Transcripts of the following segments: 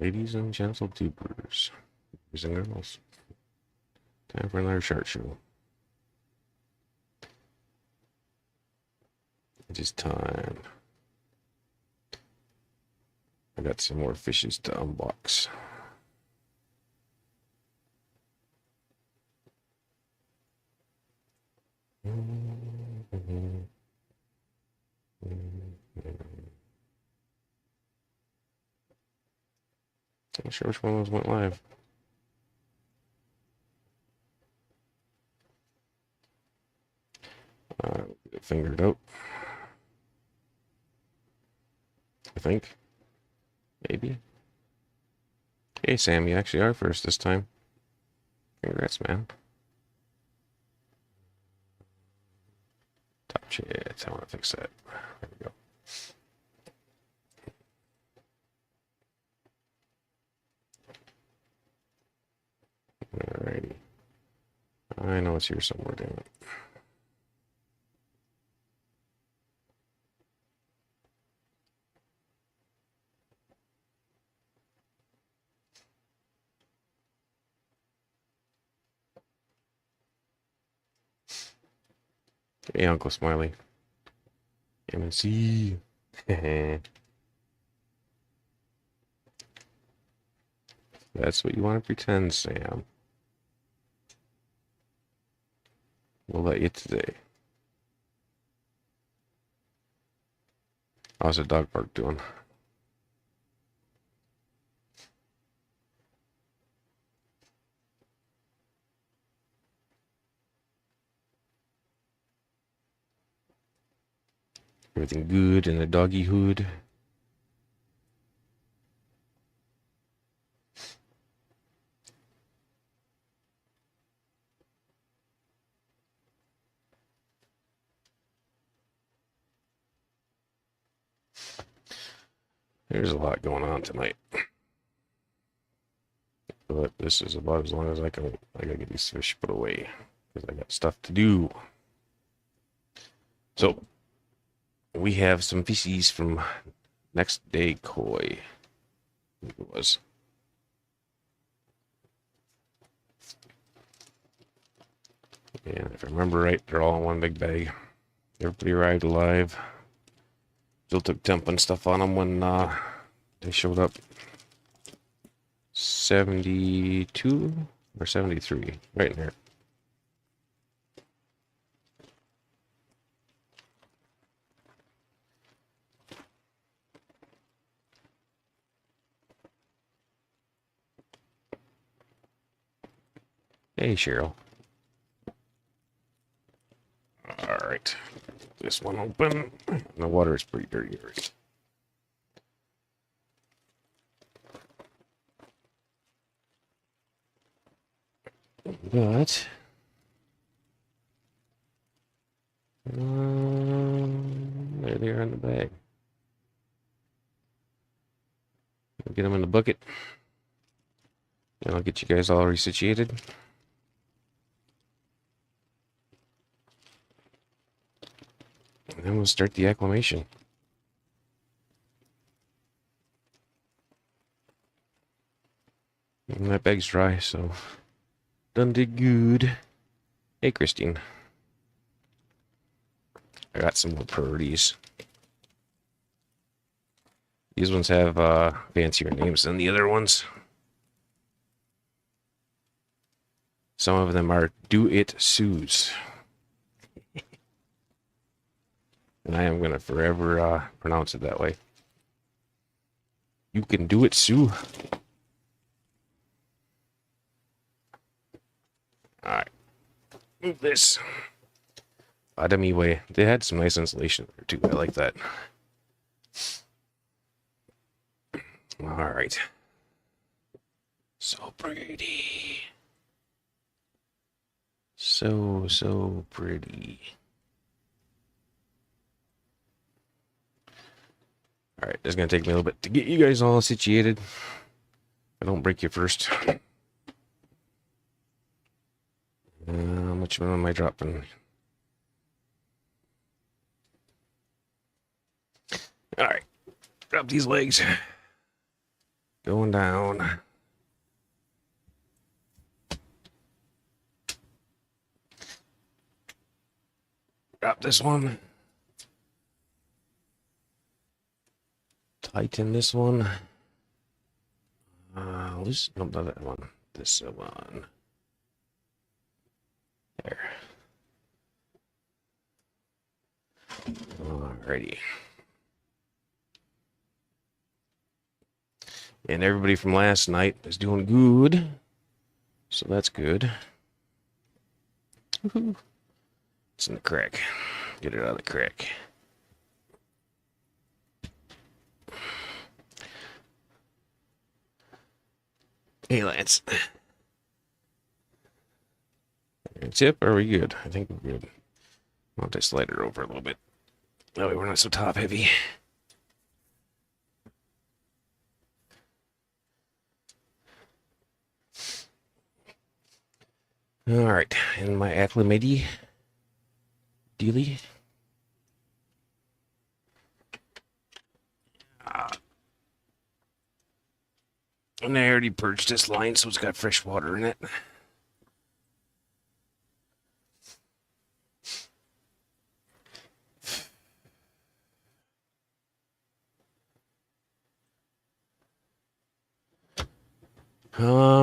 Ladies and gentle tubers, boys and girls, time for another Shart show. It is time. I got some more fishes to unbox. Not sure which one of those went live. Get it fingered out. I think. Maybe. Hey, Sam, you actually are first this time. Congrats, man. Top chat. I want to fix that. There we go. Alrighty. I know it's here somewhere, damn it. Hey, Uncle Smiley. MNC. That's what you want to pretend, Sam. We'll let you today. How's the dog park doing? Everything good in the doggy hood? There's a lot going on tonight. But this is about as long as I can. I gotta get these fish put away because I got stuff to do. So we have some fishies from Next Day Koi. I think it was. And if I remember right, they're all in one big bag. Everybody arrived alive. Still took temp and stuff on them when they showed up. 72 or 73, right in there. Hey, Cheryl. All right, this one open. The water is pretty dirty already. But there they are in the bag. I'll get them in the bucket, and I'll get you guys all resituated. And then we'll start the acclimation. And that bag's dry, so done did good. Hey, Christine. I got some more priorities. These ones have fancier names than the other ones. Some of them are do-it-soos. And I am going to forever pronounce it that way. You can do it, Sue. Alright. Move this. Out of me way. They had some nice insulation there too. I like that. Alright. So pretty. So pretty. Alright, it's going to take me a little bit to get you guys all situated. I don't break you first. How much am I dropping? Alright, drop these legs. going down. Drop this one. Tighten this one. Loosen, no, not that one. This one. There. Alrighty. And everybody from last night is doing good. So that's good. Woohoo. It's in the crack. Get it out of the crack. Hey, Lance. Tip, are we good? I think we're good. I'll just slide it over a little bit. That way we're not so top heavy. Alright, and my acclimatey dealy. And I already purged this line, so it's got fresh water in it.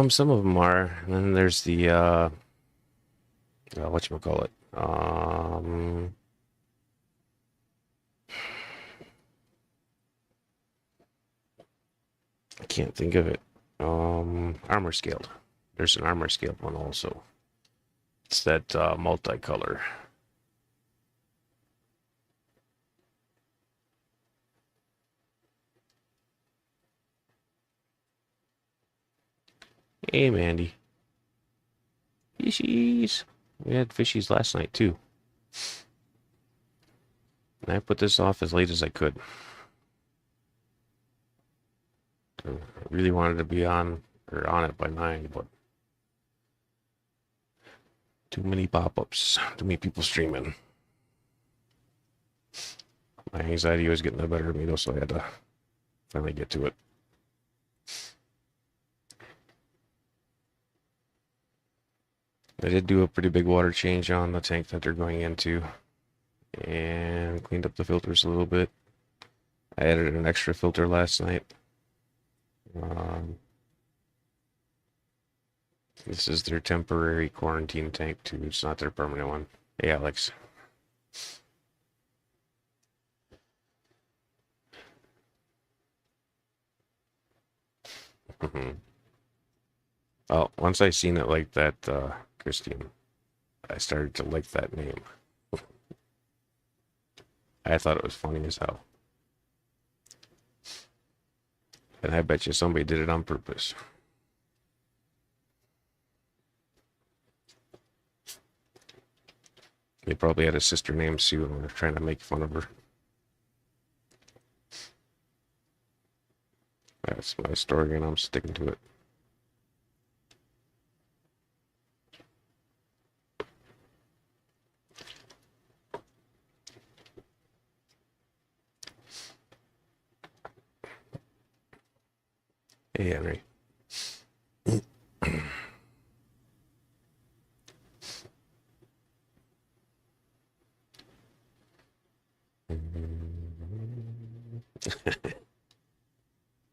Some of them are, and then there's the whatchamacallit? I can't think of it. Armor scaled. There's an armor scaled one also. It's that multicolor. Hey, Mandy. Fishies. We had fishies last night, too. And I put this off as late as I could. I really wanted to be on it by 9, but too many pop-ups, too many people streaming. My anxiety was getting the better of me, though, so I had to finally get to it. I did do a pretty big water change on the tank that they're going into, and cleaned up the filters a little bit. I added an extra filter last night. This is their temporary quarantine tank too. It's not their permanent one. Hey, Alex. Well, once I seen it like that, Christine, I started to like that name. I thought it was funny as hell. And I bet you somebody did it on purpose. They probably had a sister named Sue and were trying to make fun of her. That's my story and I'm sticking to it. Hey, Henry.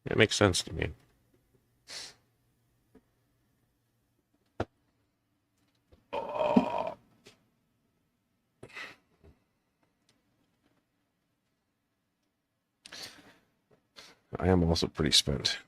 It makes sense to me. Oh. I am also pretty spent.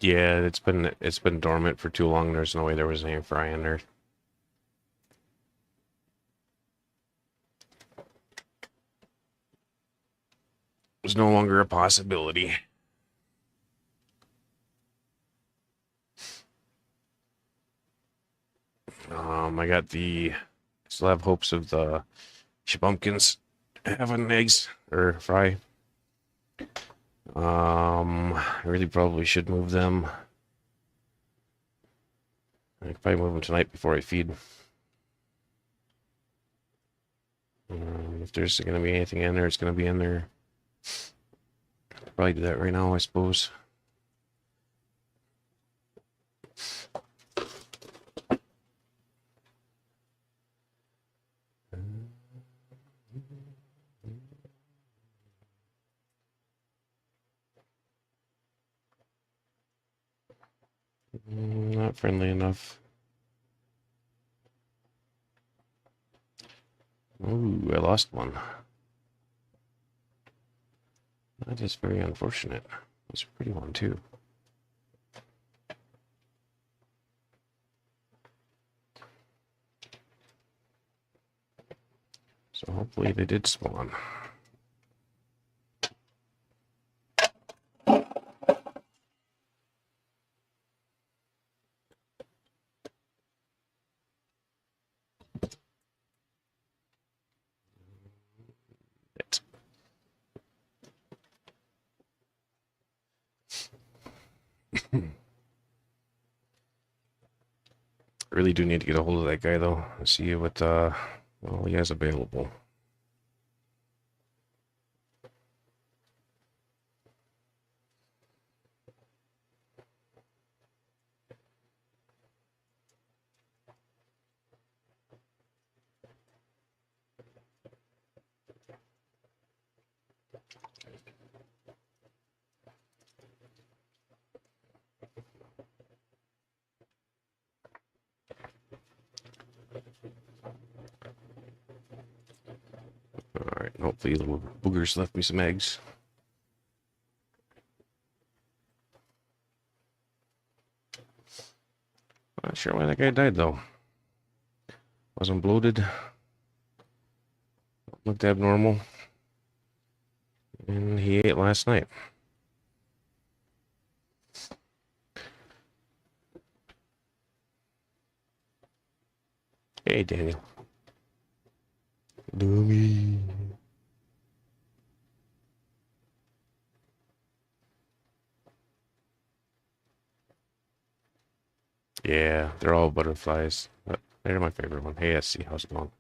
Yeah, it's been dormant for too long. There's no way there was any fry in there. It was no longer a possibility. I got the, still have hopes of the pumpkins having eggs or fry. I really probably should move them. I could probably move them tonight before I feed. If there's going to be anything in there, it's going to be in there. Probably do that right now, I suppose. Not friendly enough. Ooh, I lost one. That is very unfortunate. It's a pretty one, too. So hopefully they did spawn. I really do need to get a hold of that guy, though. See what all he has available. Alright, hopefully the boogers left me some eggs. Not sure why that guy died, though. Wasn't bloated. Looked abnormal. And he ate last night. Hey, Daniel. Dummy. Yeah, they're all butterflies. But they're my favorite one. Hey, SC, how's it going?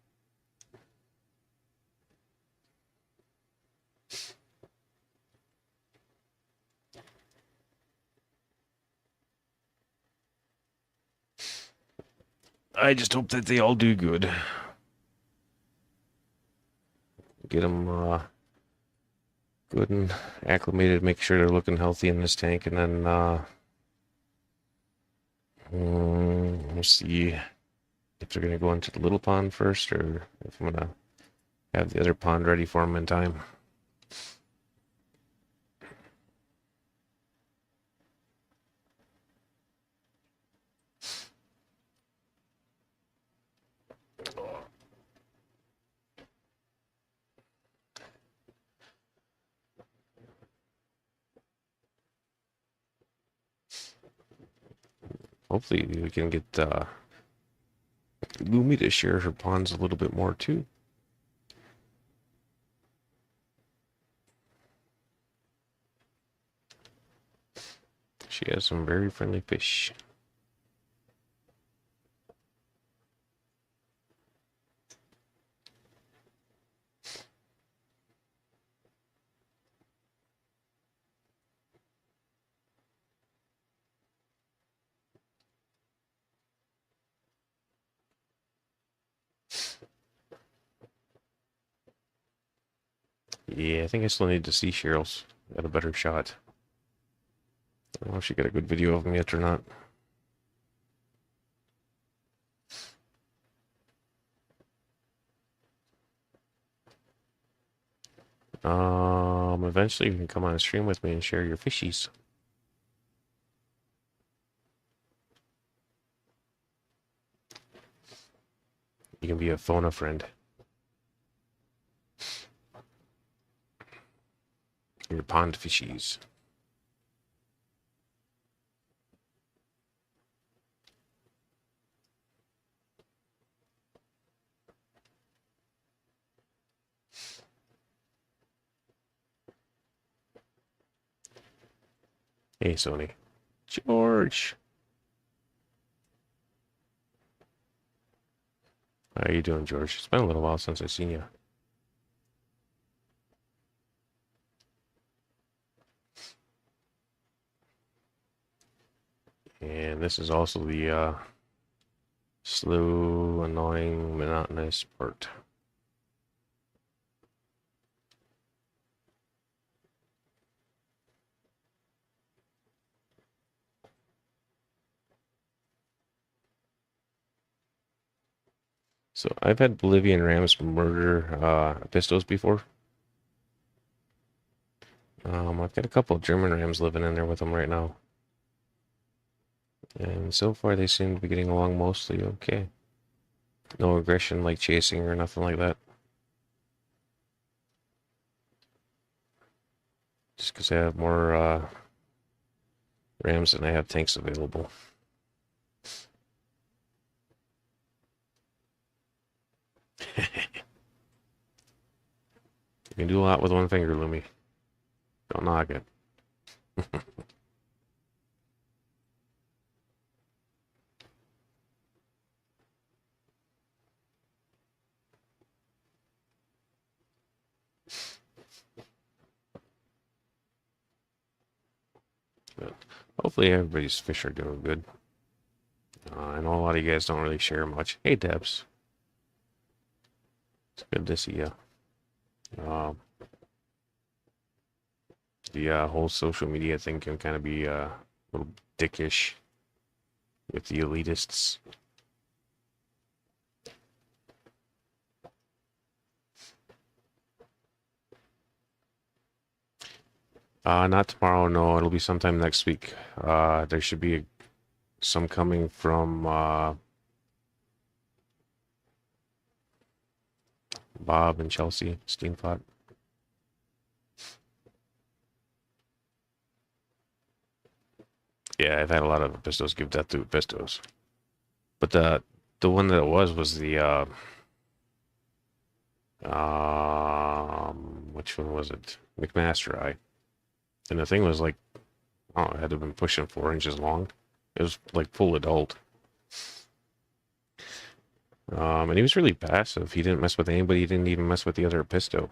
I just hope that they all do good. Get them good and acclimated, make sure they're looking healthy in this tank, and then we'll see if they're going to go into the little pond first, or if I'm going to have the other pond ready for them in time. Hopefully we can get Lumi to share her ponds a little bit more too. She has some very friendly fish. Yeah, I think I still need to see Cheryl's. Got a better shot. I don't know if she got a good video of me yet or not. Eventually you can come on a stream with me and share your fishies. You can be a phone a friend. Your pond fishies. Hey, Sony. George! How are you doing, George? It's been a little while since I've seen you. And this is also the slow, annoying, monotonous part. So I've had Bolivian Rams murder pistos before. I've got a couple of German Rams living in there with them right now. And so far they seem to be getting along mostly okay. No aggression like chasing or nothing like that. Just because I have more Rams than I have tanks available. You can do a lot with one finger, Lumi. Don't knock it. But hopefully everybody's fish are doing good. I know a lot of you guys don't really share much. Hey, Debs. It's good to see you. The whole social media thing can kind of be a little dickish with the elitists. Not tomorrow, no. It'll be sometime next week. There should be some coming from Bob and Chelsea Steenfot. Yeah, I've had a lot of pistos give death to pistos. But the one that it was the which one was it? McMaster Eye. And the thing was like, I don't know, it had to have been pushing 4 inches long. It was like full adult. And he was really passive. He didn't mess with anybody. He didn't even mess with the other pisto.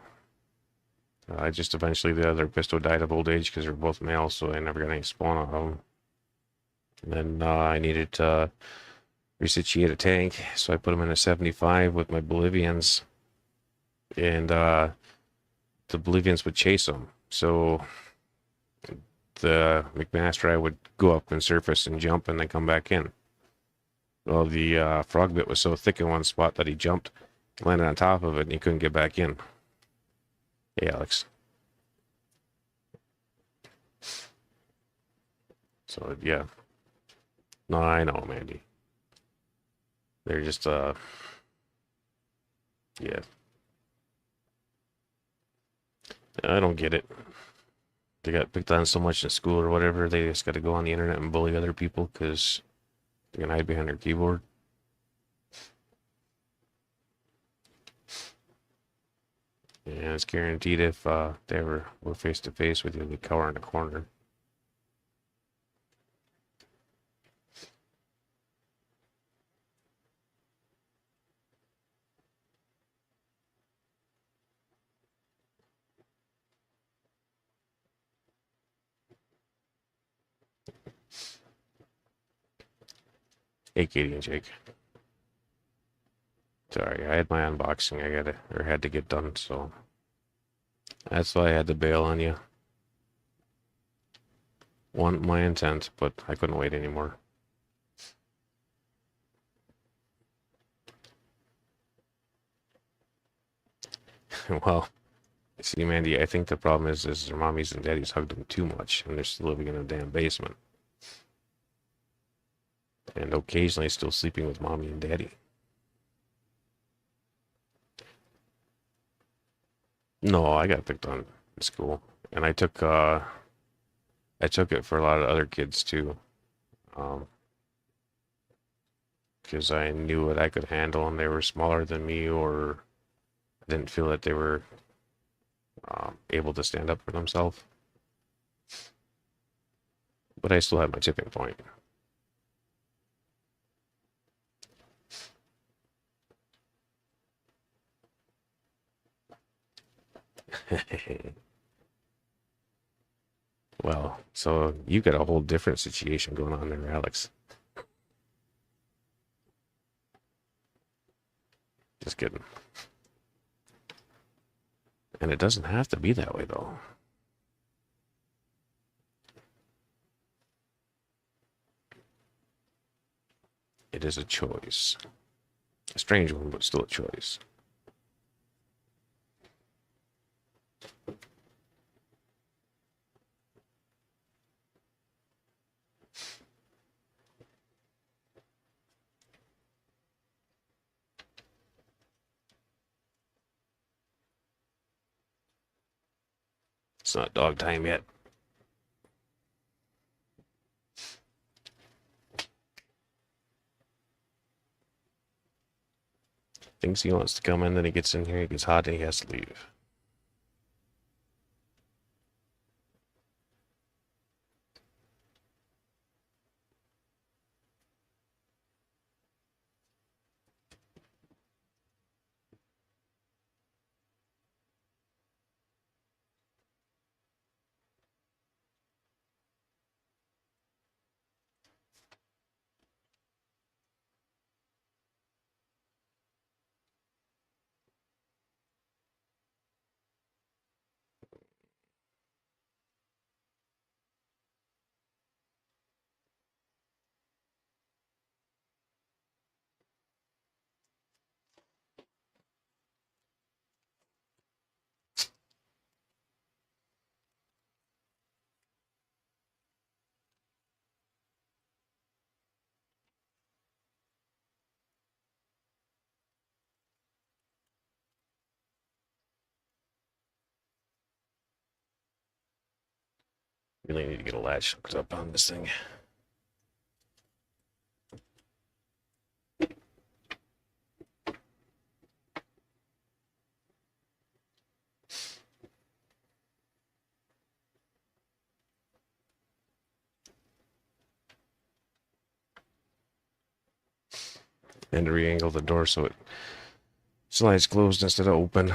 I just eventually the other pisto died of old age because they're both males, so I never got any spawn out of them. And then I needed to resituate a tank, so I put him in a 75 with my Bolivians, and the Bolivians would chase him. So the McMaster I would go up and surface and jump and then come back in. Well, the frog bit was so thick in one spot that he jumped, landed on top of it, and he couldn't get back in. Hey, Alex. So, yeah. No, I know, Mandy. They're just, yeah. I don't get it. They got picked on so much in school or whatever, they just got to go on the internet and bully other people because they can hide behind their keyboard. Yeah, it's guaranteed if they ever were face to face with you, they'd cower in the corner. Hey, Katie and Jake. Sorry, I had my unboxing had to get done, so that's why I had to bail on you. Wasn't my intent, but I couldn't wait anymore. Well, see, Mandy, I think the problem is their mommies and daddies hugged them too much, and they're still living in a damn basement. And occasionally still sleeping with mommy and daddy. No, I got picked on in school, and I took it for a lot of other kids too, because I knew what I could handle, and they were smaller than me, or didn't feel that they were able to stand up for themselves. But I still have my tipping point. Well, so you got a whole different situation going on there, Alex. Just kidding. And it doesn't have to be that way, though. It is a choice. A strange one, but still a choice. It's not dog time yet. Thinks he wants to come in, then he gets in here, he gets hot, and he has to leave. Really need to get a latch hooked up on this thing. And to re-angle the door so it slides closed instead of open.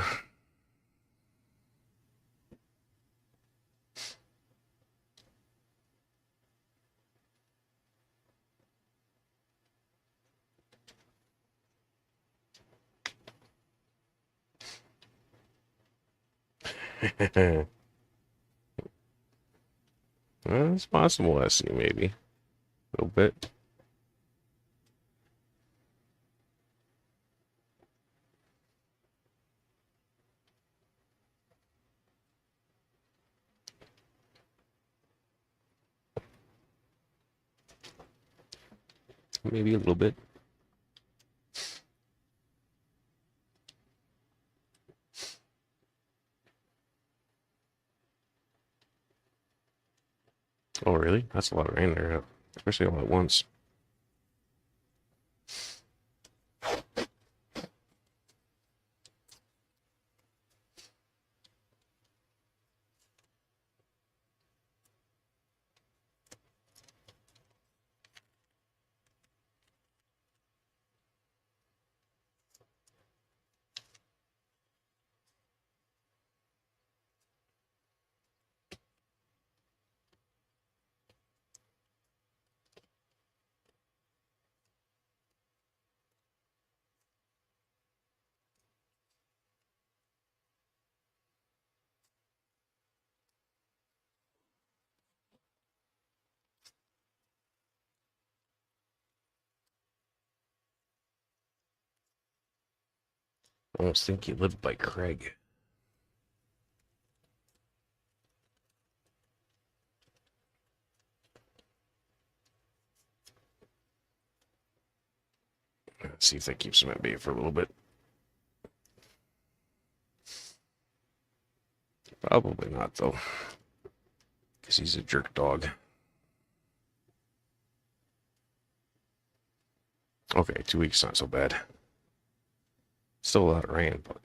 Well, it's possible, I see, maybe. A little bit. Maybe a little bit. Oh, really? That's a lot of rain there, especially all at once. I almost think you lived by Craig. Let's see if that keeps him at bay for a little bit. Probably not, though. Because he's a jerk dog. Okay, 2 weeks not so bad. Still a lot of rain, but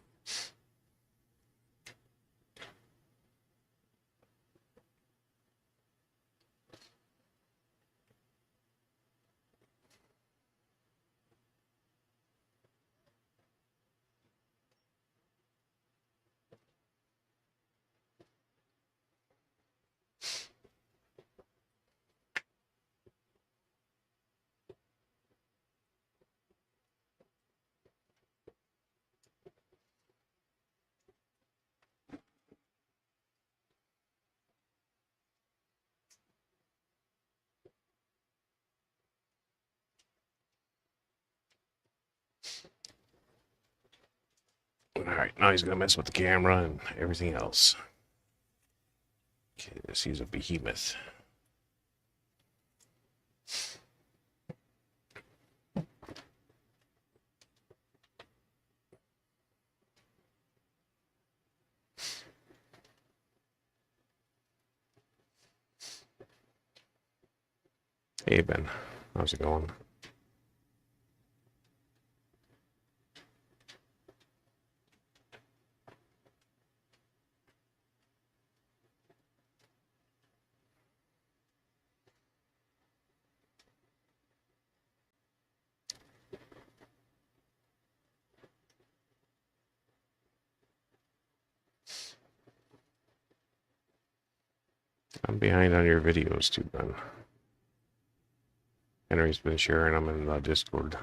Alright, now he's gonna mess with the camera and everything else. Okay, this is a behemoth. Hey Ben, how's it going? I'm behind on your videos too, Ben. Henry's been sharing them in the Discord.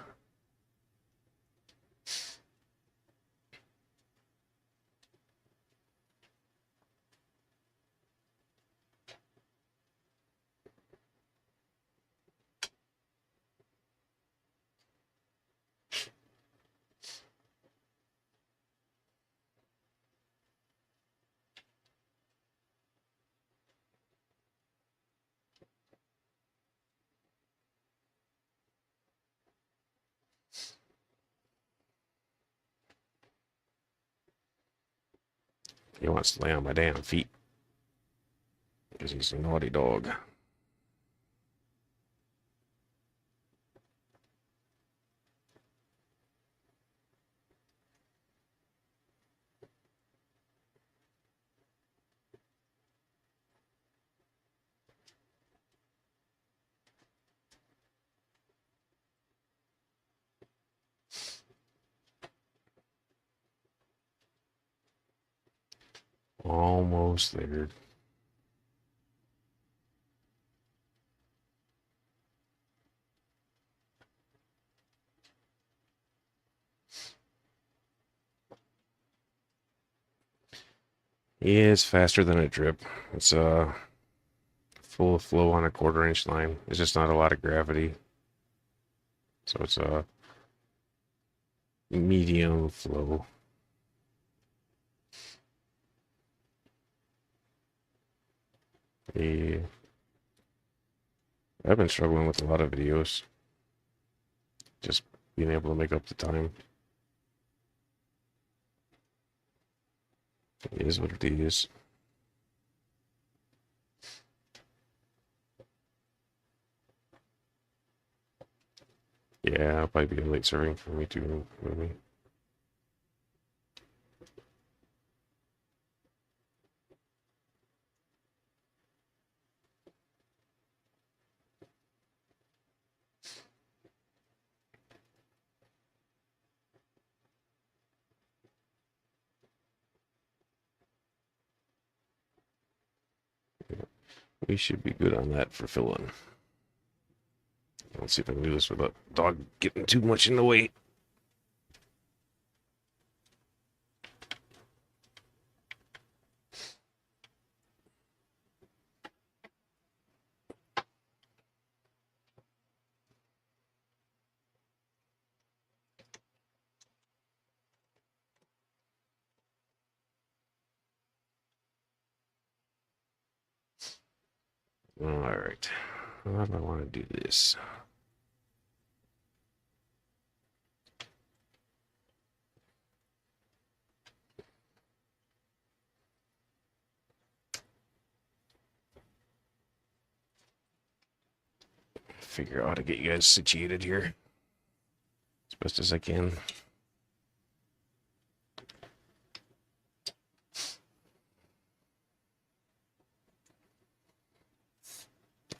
He wants to lay on my damn feet because he's a naughty dog. Almost there. Yeah, it's faster than a drip. It's full flow on a 1/4 inch line. It's just not a lot of gravity. So it's a medium flow. Yeah. I've been struggling with a lot of videos. Just being able to make up the time. It is what it is. Yeah, it'll probably be a late serving for me too, maybe. We should be good on that for filling. Let's see if I can do this without dog getting too much in the way. All right. How do I want to do this? Figure out how to get you guys situated here as best as I can.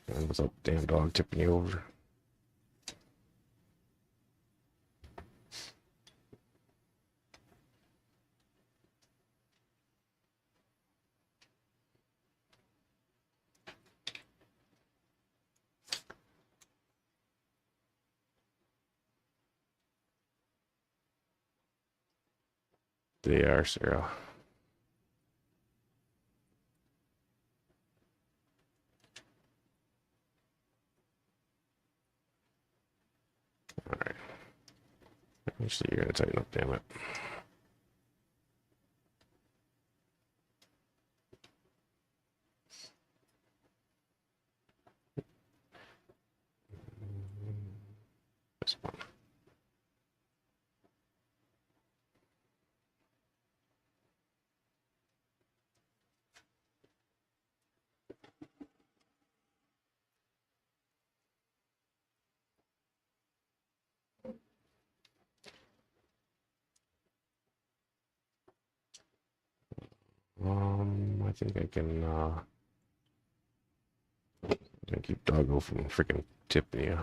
And without the damn dog tipping you over. They are, Sarah. All right. Actually, you're gonna tighten up, damn it. think I can keep Doggo from freaking tipping you.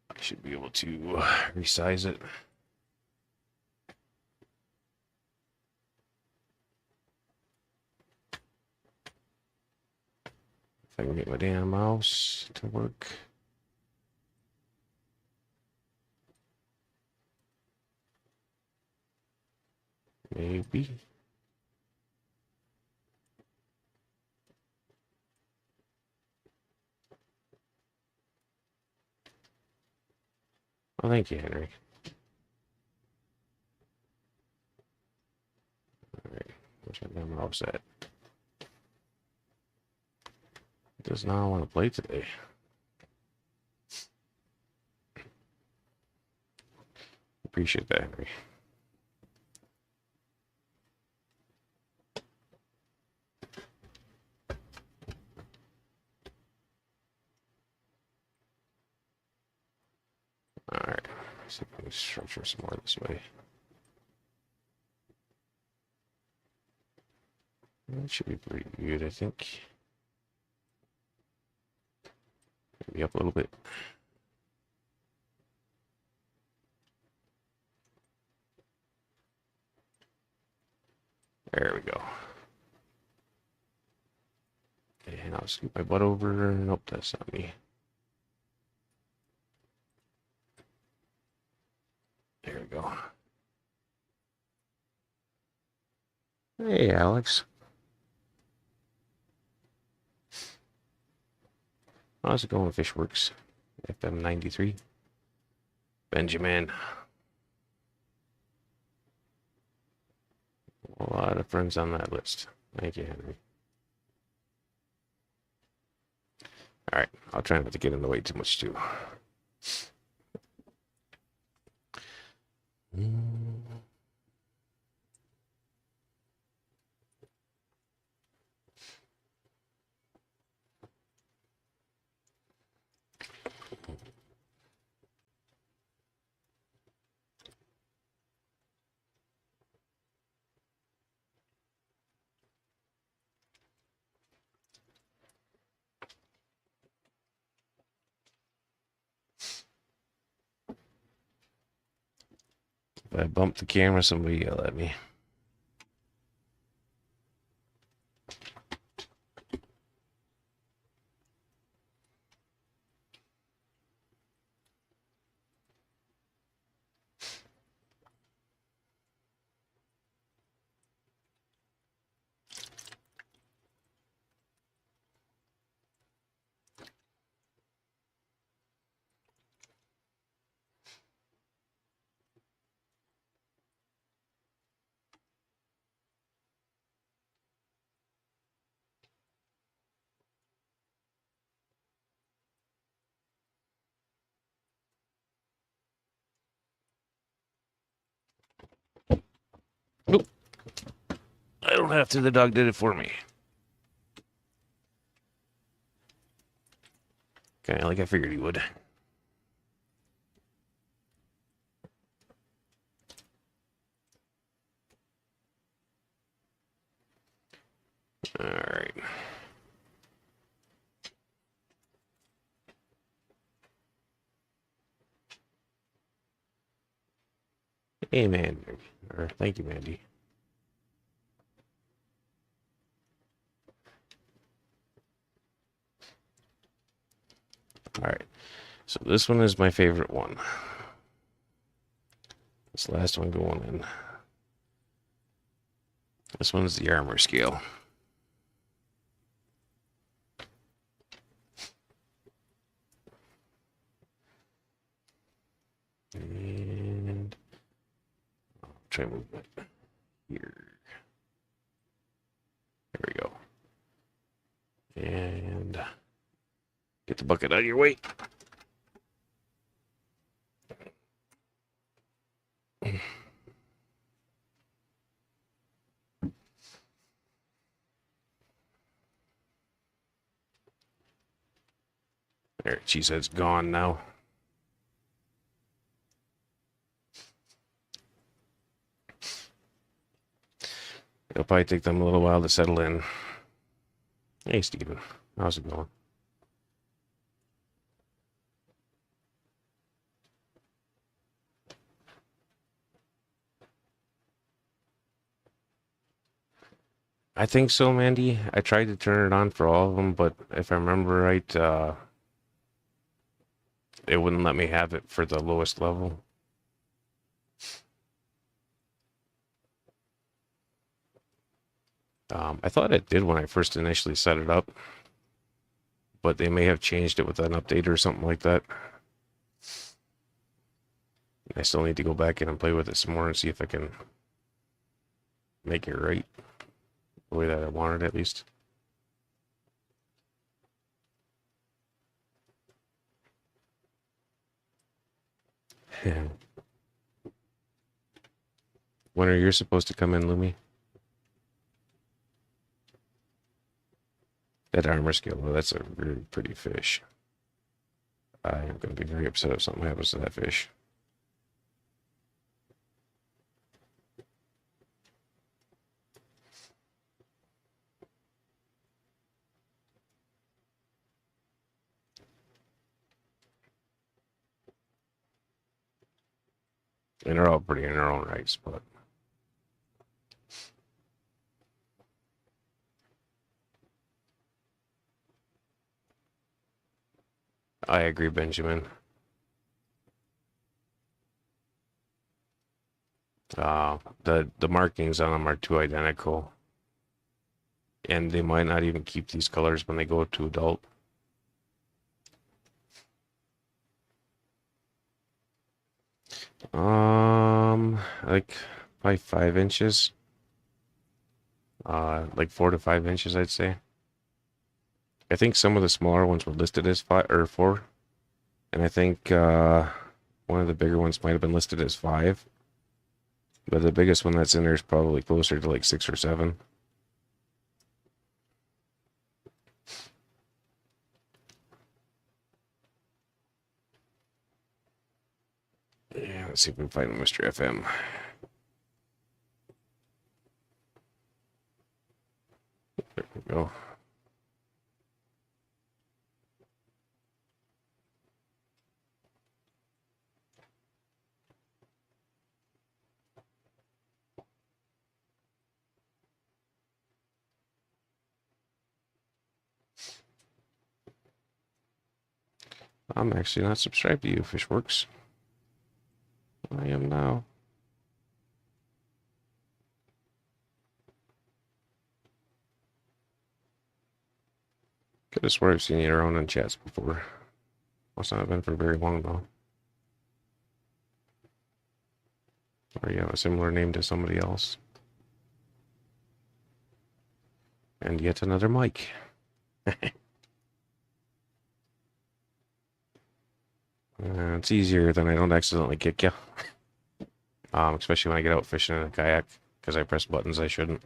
I should be able to resize it. If I can get my damn mouse to work. Maybe. Oh, thank you, Henry. Alright, where's my damn mouse at? It does not want to play today. Appreciate that, Henry. Alright, let's see if we can structure some more this way. That should be pretty good, I think. Maybe up a little bit. There we go. Okay, and I'll scoop my butt over. Nope, that's not me. There we go. Hey, Alex. How's it going, Fishworks? FM93. Benjamin. A lot of friends on that list. Thank you, Henry. Alright, I'll try not to get in the way too much, too. If I bump the camera, somebody yell at me. Nope. I don't have to. The dog did it for me. Okay, like I figured he would. All right. Hey, man. Or thank you, Mandy. All right. So this one is my favorite one. This last one going in. This one's the armor scale. And I'll try to move it here. There we go. And get the bucket out of your way. There, Cheesehead's gone now. It'll probably take them a little while to settle in. Hey, Steven. How's it going? I think so, Mandy. I tried to turn it on for all of them, but if I remember right, it wouldn't let me have it for the lowest level. I thought it did when I first initially set it up, but they may have changed it with an update or something like that. I still need to go back in and play with it some more and see if I can make it right the way that I wanted, at least. When are you supposed to come in, Lumi? That armor skill, though, that's a really pretty fish. I am going to be very upset if something happens to that fish. And they're all pretty in their own rights, but I agree, Benjamin. The markings on them are too identical, and they might not even keep these colors when they go to adult. Like probably 5 inches. Like 4 to 5 inches, I'd say. I think some of the smaller ones were listed as 5 or 4, and I think one of the bigger ones might have been listed as 5. But the biggest one that's in there is probably closer to like 6 or 7. Yeah, let's see if we can find Mr. FM. There we go. I'm actually not subscribed to you, Fishworks. I am now. Could have swore I've seen you around in chats before. Must not have been for very long though. Or you have a similar name to somebody else. And yet another mic. It's easier than I don't accidentally kick you. Especially when I get out fishing in a kayak, because I press buttons I shouldn't.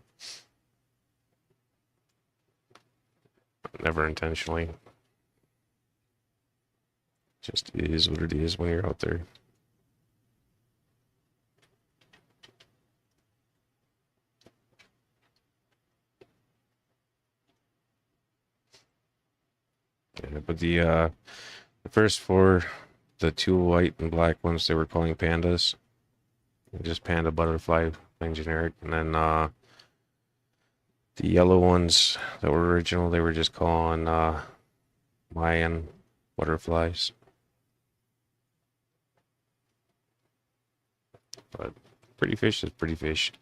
Never intentionally. Just is what it is when you're out there. Yeah, but the first 4, the 2 white and black ones, they were calling pandas. Just panda butterfly thing generic. And then the yellow ones that were original, they were just calling Mayan butterflies. But pretty fish is pretty fish.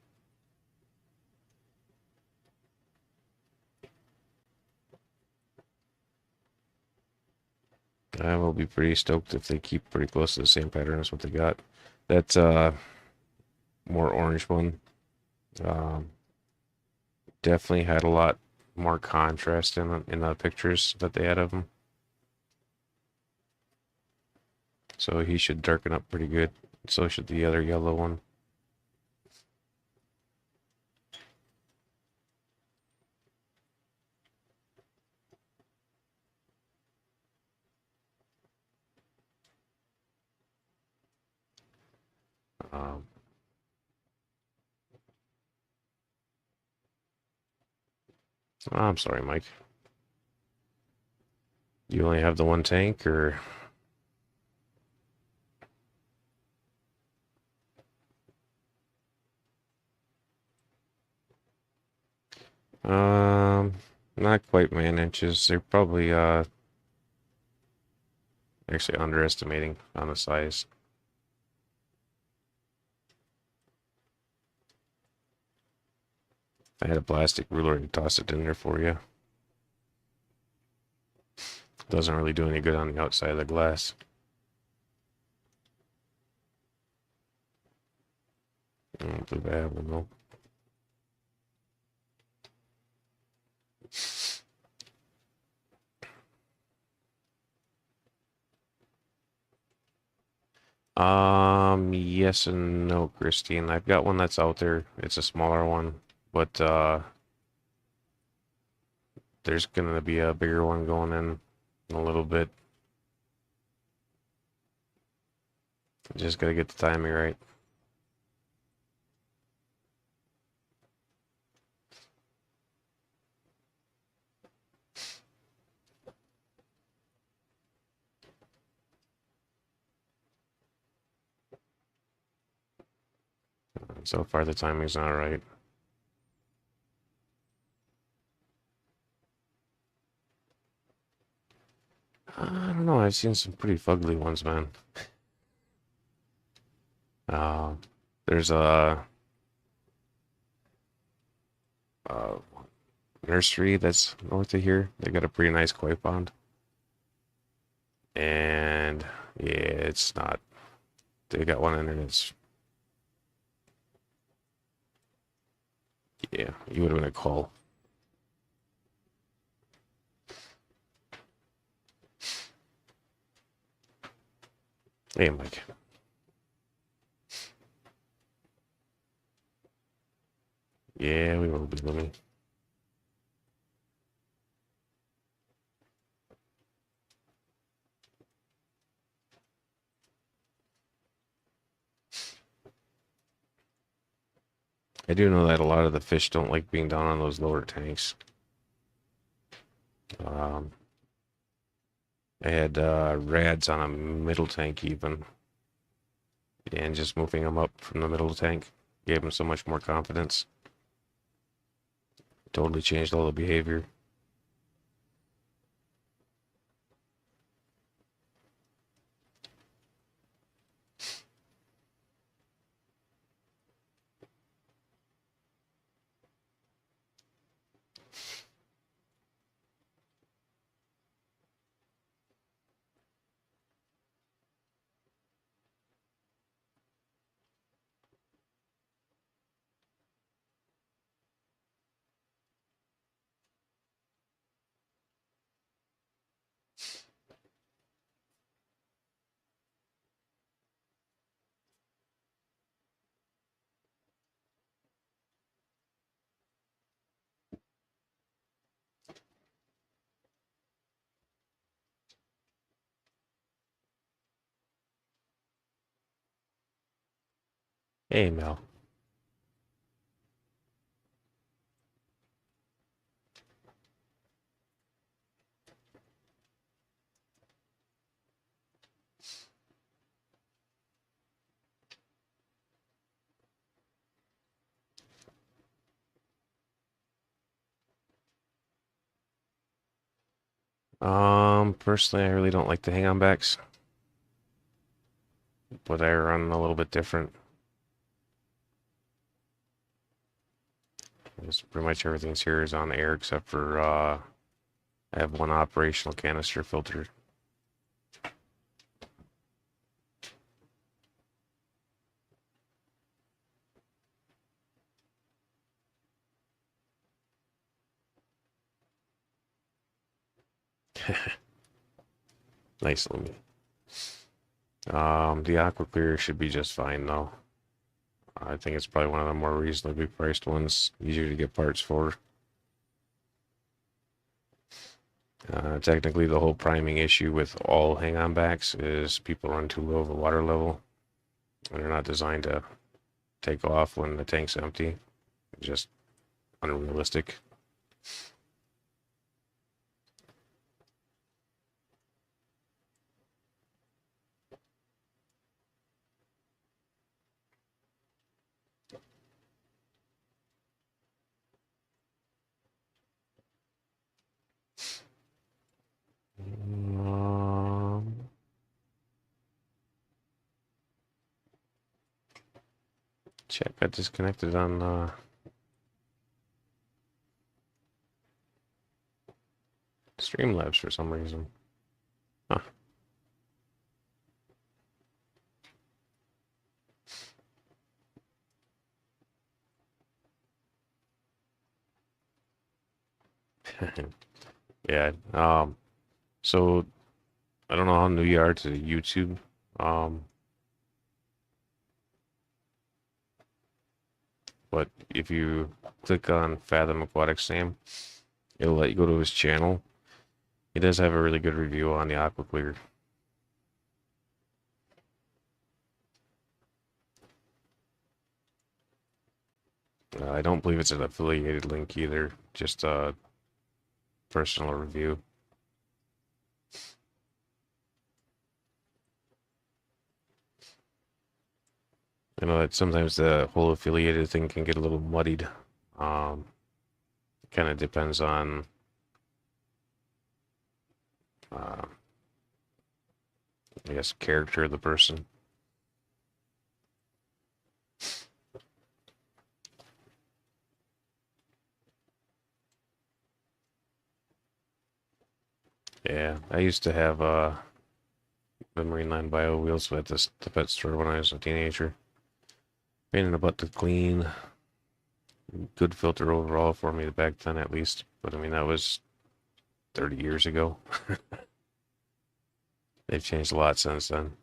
I will be pretty stoked if they keep pretty close to the same pattern as what they got. That more orange one definitely had a lot more contrast in the pictures that they had of him. So he should darken up pretty good. So should the other yellow one. Um, Oh, I'm sorry, Mike. You only have the one tank, or? Um, Not quite man inches. They're probably actually underestimating on the size. I had a plastic ruler and tossed it in there for you. Doesn't really do any good on the outside of the glass. I don't believe I have one though. Yes and no, Christine. I've got one that's out there. It's a smaller one, but there's gonna be a bigger one going in a little bit. Just gotta get the timing right. So far, the timing's not right. I don't know. I've seen some pretty fugly ones, man. Uh, there's a nursery that's north of here. They got a pretty nice koi pond, and yeah, it's not. They got one in there that's yeah. You would have been a call. Hey, Mike. Yeah, we will be living. I do know that a lot of the fish don't like being down on those lower tanks. Um, I had rads on a middle tank even, and just moving them up from the middle tank gave them so much more confidence. Totally changed all the behavior. Hey, Mel. Personally, I really don't like the hang-on backs, but I run a little bit different. Just pretty much everything's here is on air except for I have one operational canister filter. Nice, Lumi. The aqua clear should be just fine though. I think it's probably one of the more reasonably priced ones, easier to get parts for. Technically, the whole priming issue with all hang-on backs is people run too low of a water level, and they're not designed to take off when the tank's empty. Just unrealistic. Chat got disconnected on Streamlabs for some reason. Huh. Yeah. So I don't know how new you are to YouTube. But if you click on Fathom Aquatics name, it'll let you go to his channel. He does have a really good review on the Aqua Clear. I don't believe it's an affiliated link either, just a personal review. I know that sometimes the whole affiliated thing can get a little muddied. Kind of depends on I guess character of the person. Yeah, I used to have the Marine Line Bio wheels at the pet store when I was a teenager. Pain in the butt to clean. Good filter overall for me back then, at least. But I mean, that was 30 years ago. They've changed a lot since then.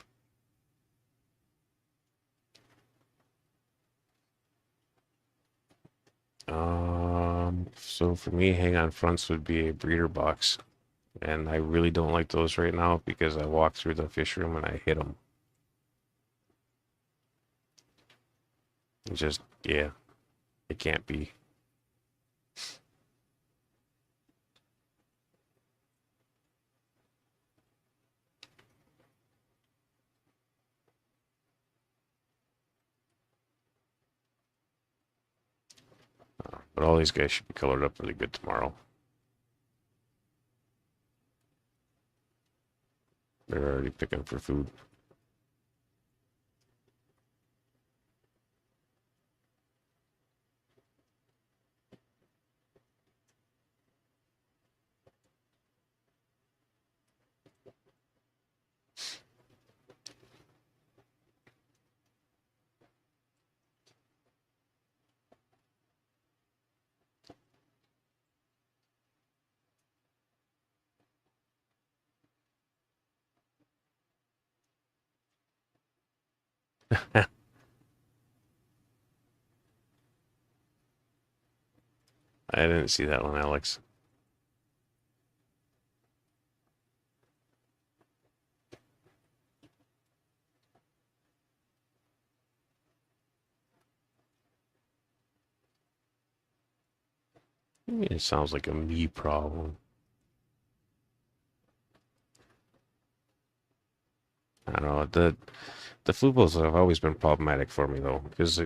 So for me, hang on fronts would be a breeder box. And I really don't like those right now because I walk through the fish room and I hit them. It's just, yeah, it can't be. But all these guys should be colored up really good tomorrow. They're already picking for food. I didn't see that one, Alex. It sounds like a me problem. I don't know. The flupos have always been problematic for me though, because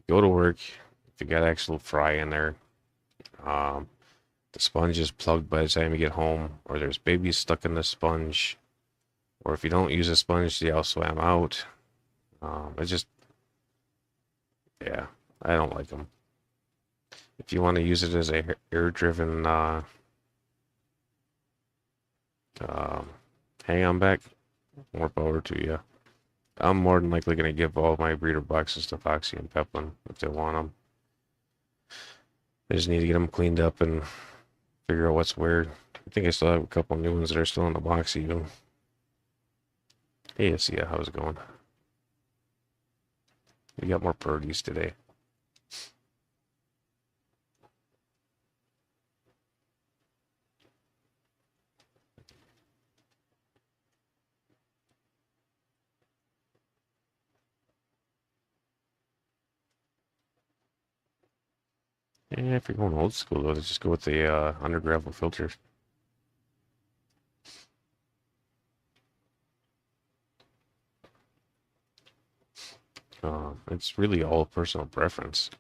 go to work, if you got actual fry in there, um, the sponge is plugged by the time you get home, or there's babies stuck in the sponge, or if you don't use a sponge, they all swam out. It just, yeah, I don't like them. If you want to use it as a air-driven hang-on back, more power to you. I'm more than likely going to give all my breeder boxes to Foxy and Peplin if they want them. I just need to get them cleaned up and figure out what's where. I think I still have a couple new ones that are still in the box even. Hey, Asia, how's it going? We got more birdies today. Yeah, if you're going old school though, just go with the under gravel filters. It's really all personal preference.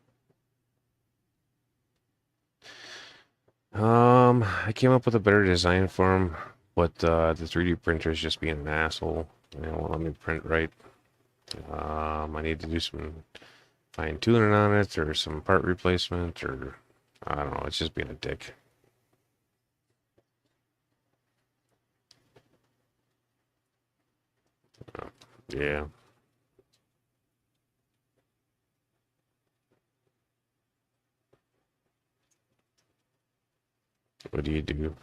I came up with a better design for them, but the 3D printer is just being an asshole. It won't let me print right. I need to do some fine tuning on it or some part replacement or I don't know. It's just being a dick. Yeah. What do you do?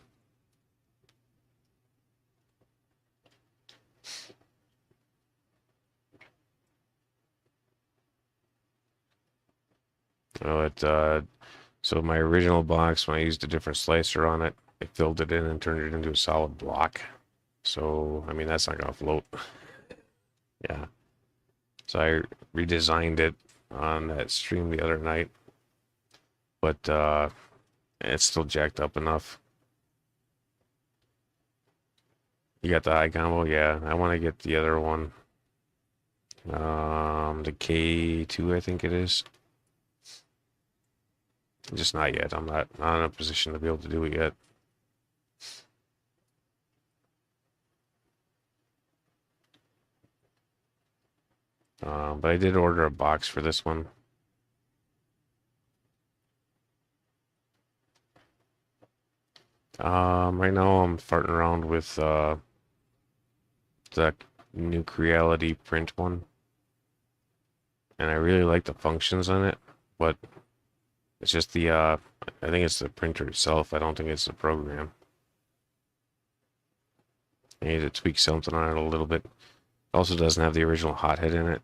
Oh, so my original box, when I used a different slicer on it, I filled it in and turned it into a solid block. So, I mean, that's not gonna float. Yeah. So I redesigned it on that stream the other night, but it's still jacked up enough. You got the high combo? Yeah, I want to get the other one. The K2, I think it is. Just not yet. I'm not in a position to be able to do it yet. But I did order a box for this one. Right now I'm farting around with the new Creality print one, and I really like the functions on it, but it's just the I think it's the printer itself. I don't think it's the program. I need to tweak something on it a little bit. It also doesn't have the original hothead in it.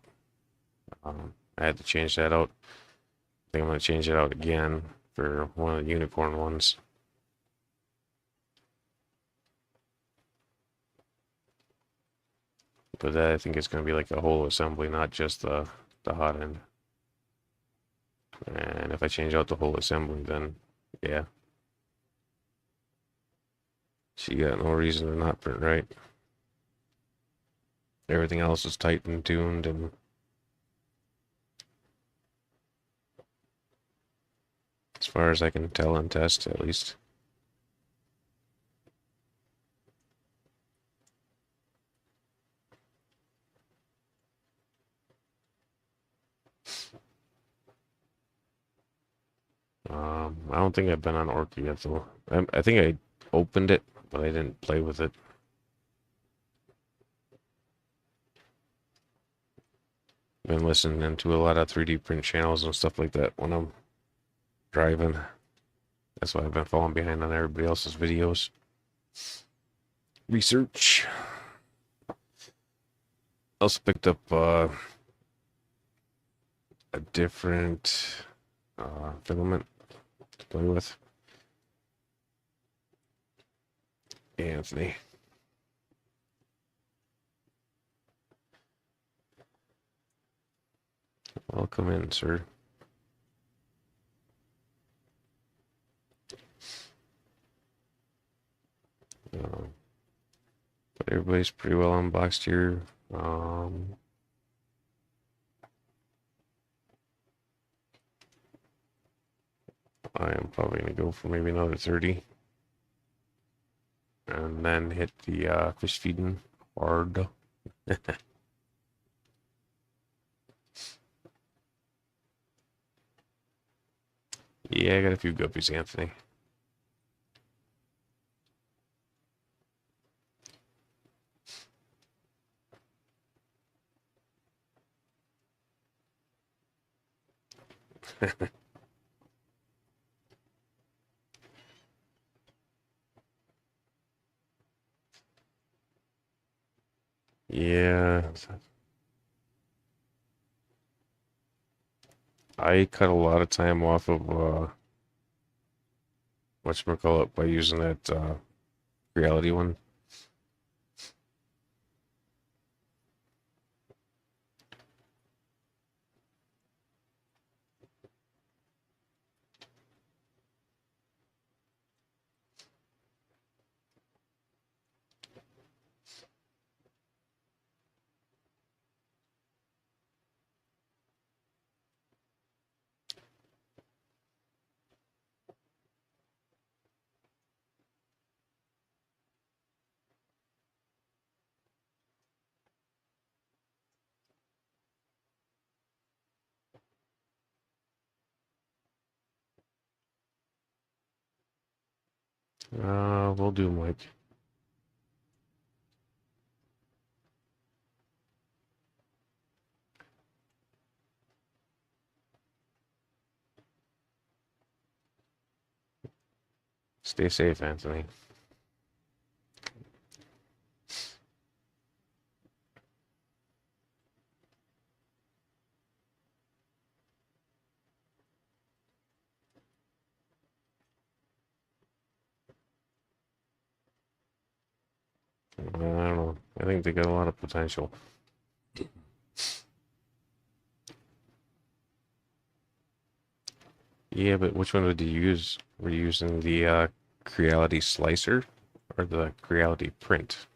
I had to change that out. I think I'm going to change it out again for one of the unicorn ones. But that, I think it's going to be like a whole assembly, not just the hot end. And if I change out the whole assembly, then yeah. She got no reason to not print right. Everything else is tight and tuned, and as far as I can tell and test, at least. I don't think I've been on Orca yet, though. I think I opened it, but I didn't play with it. Been listening to a lot of 3D print channels and stuff like that when I'm driving. That's why I've been falling behind on everybody else's videos. Research. Also picked up a different filament to play with. Anthony. Welcome in, sir. But everybody's pretty well unboxed here. I am probably going to go for maybe another 30. And then hit the fish feeding hard. Yeah, I got a few guppies, Anthony. Yeah. I cut a lot of time off of whatchamacallit by using that reality one. We'll do Mike. Stay safe, Anthony. I don't know. I think they got a lot of potential. Yeah, but which one did you use? Were you using the Creality Slicer or the Creality Print?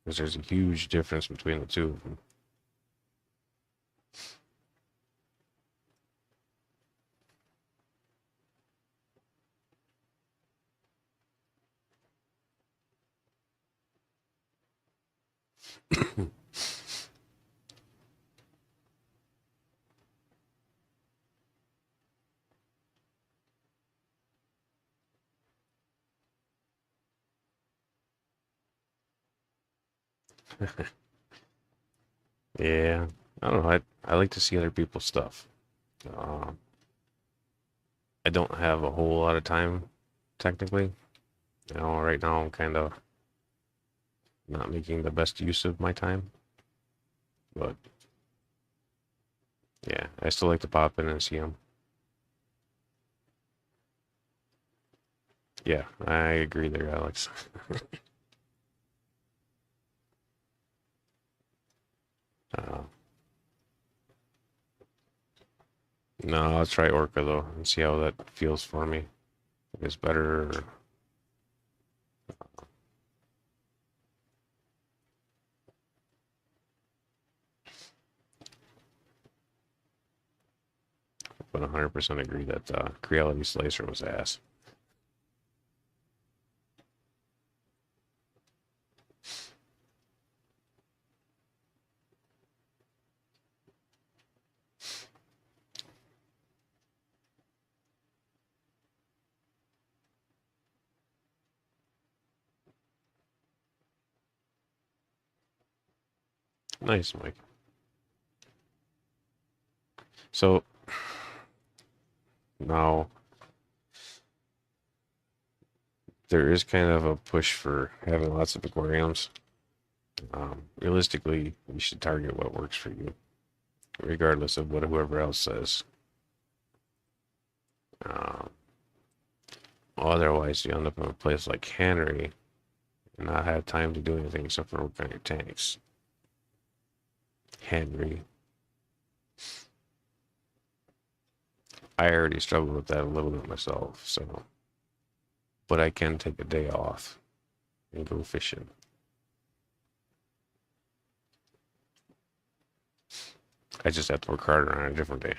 Because there's a huge difference between the two of them. Yeah, I don't know. I like to see other people's stuff. Uh, I don't have a whole lot of time, technically. Right now I'm kind of not making the best use of my time. But yeah, I still like to pop in and see them. Yeah, I agree there, Alex. Uh, no, I'll try Orca though and see how that feels for me. If it's better. But 100% agree that Creality Slicer was ass. Nice, Mike. So now there is kind of a push for having lots of aquariums. Realistically, you should target what works for you, regardless of what whoever else says. Um, Otherwise, you end up in a place like Henry and not have time to do anything except for work on your tanks. Henry. I already struggle with that a little bit myself, so. But I can take a day off and go fishing. I just have to work harder on a different day.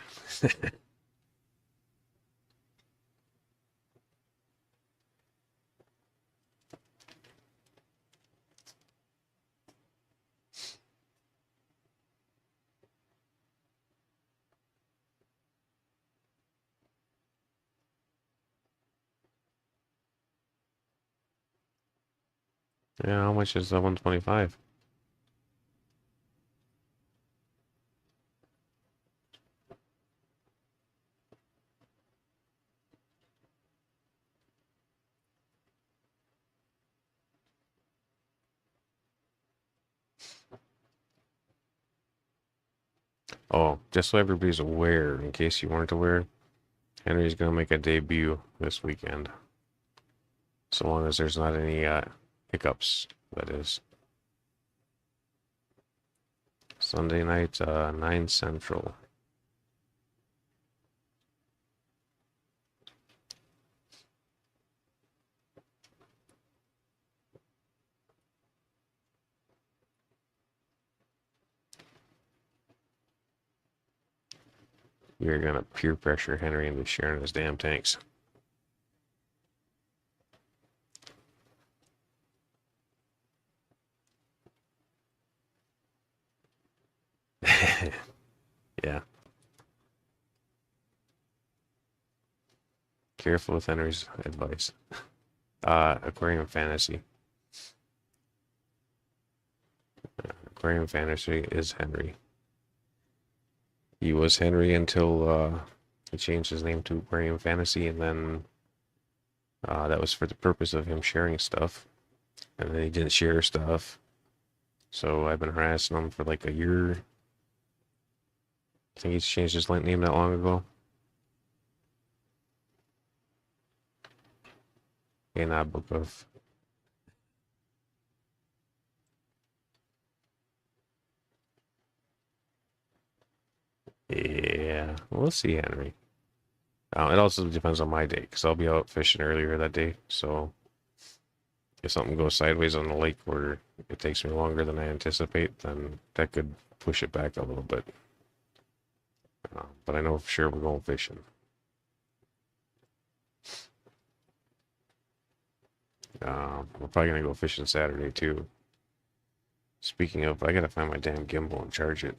Yeah, how much is the 125? Oh, just so everybody's aware, in case you weren't aware, Henry's gonna make a debut this weekend. So long as there's not any hiccups, that is. Sunday night, 9 Central. You're gonna peer pressure Henry into sharing his damn tanks. Yeah. Careful with Henry's advice. Aquarium Fantasy. Aquarium Fantasy is Henry. He was Henry until he changed his name to Aquarium Fantasy, and then that was for the purpose of him sharing stuff. And then he didn't share stuff. So I've been harassing him for like a year. I think he's changed his name that long ago. In that book of. Yeah, we'll see, Henry. It also depends on my day, because I'll be out fishing earlier that day. So if something goes sideways on the lake where it takes me longer than I anticipate, then that could push it back a little bit. But I know for sure we're going fishing. We're probably gonna go fishing Saturday too. Speaking of, I gotta find my damn gimbal and charge it.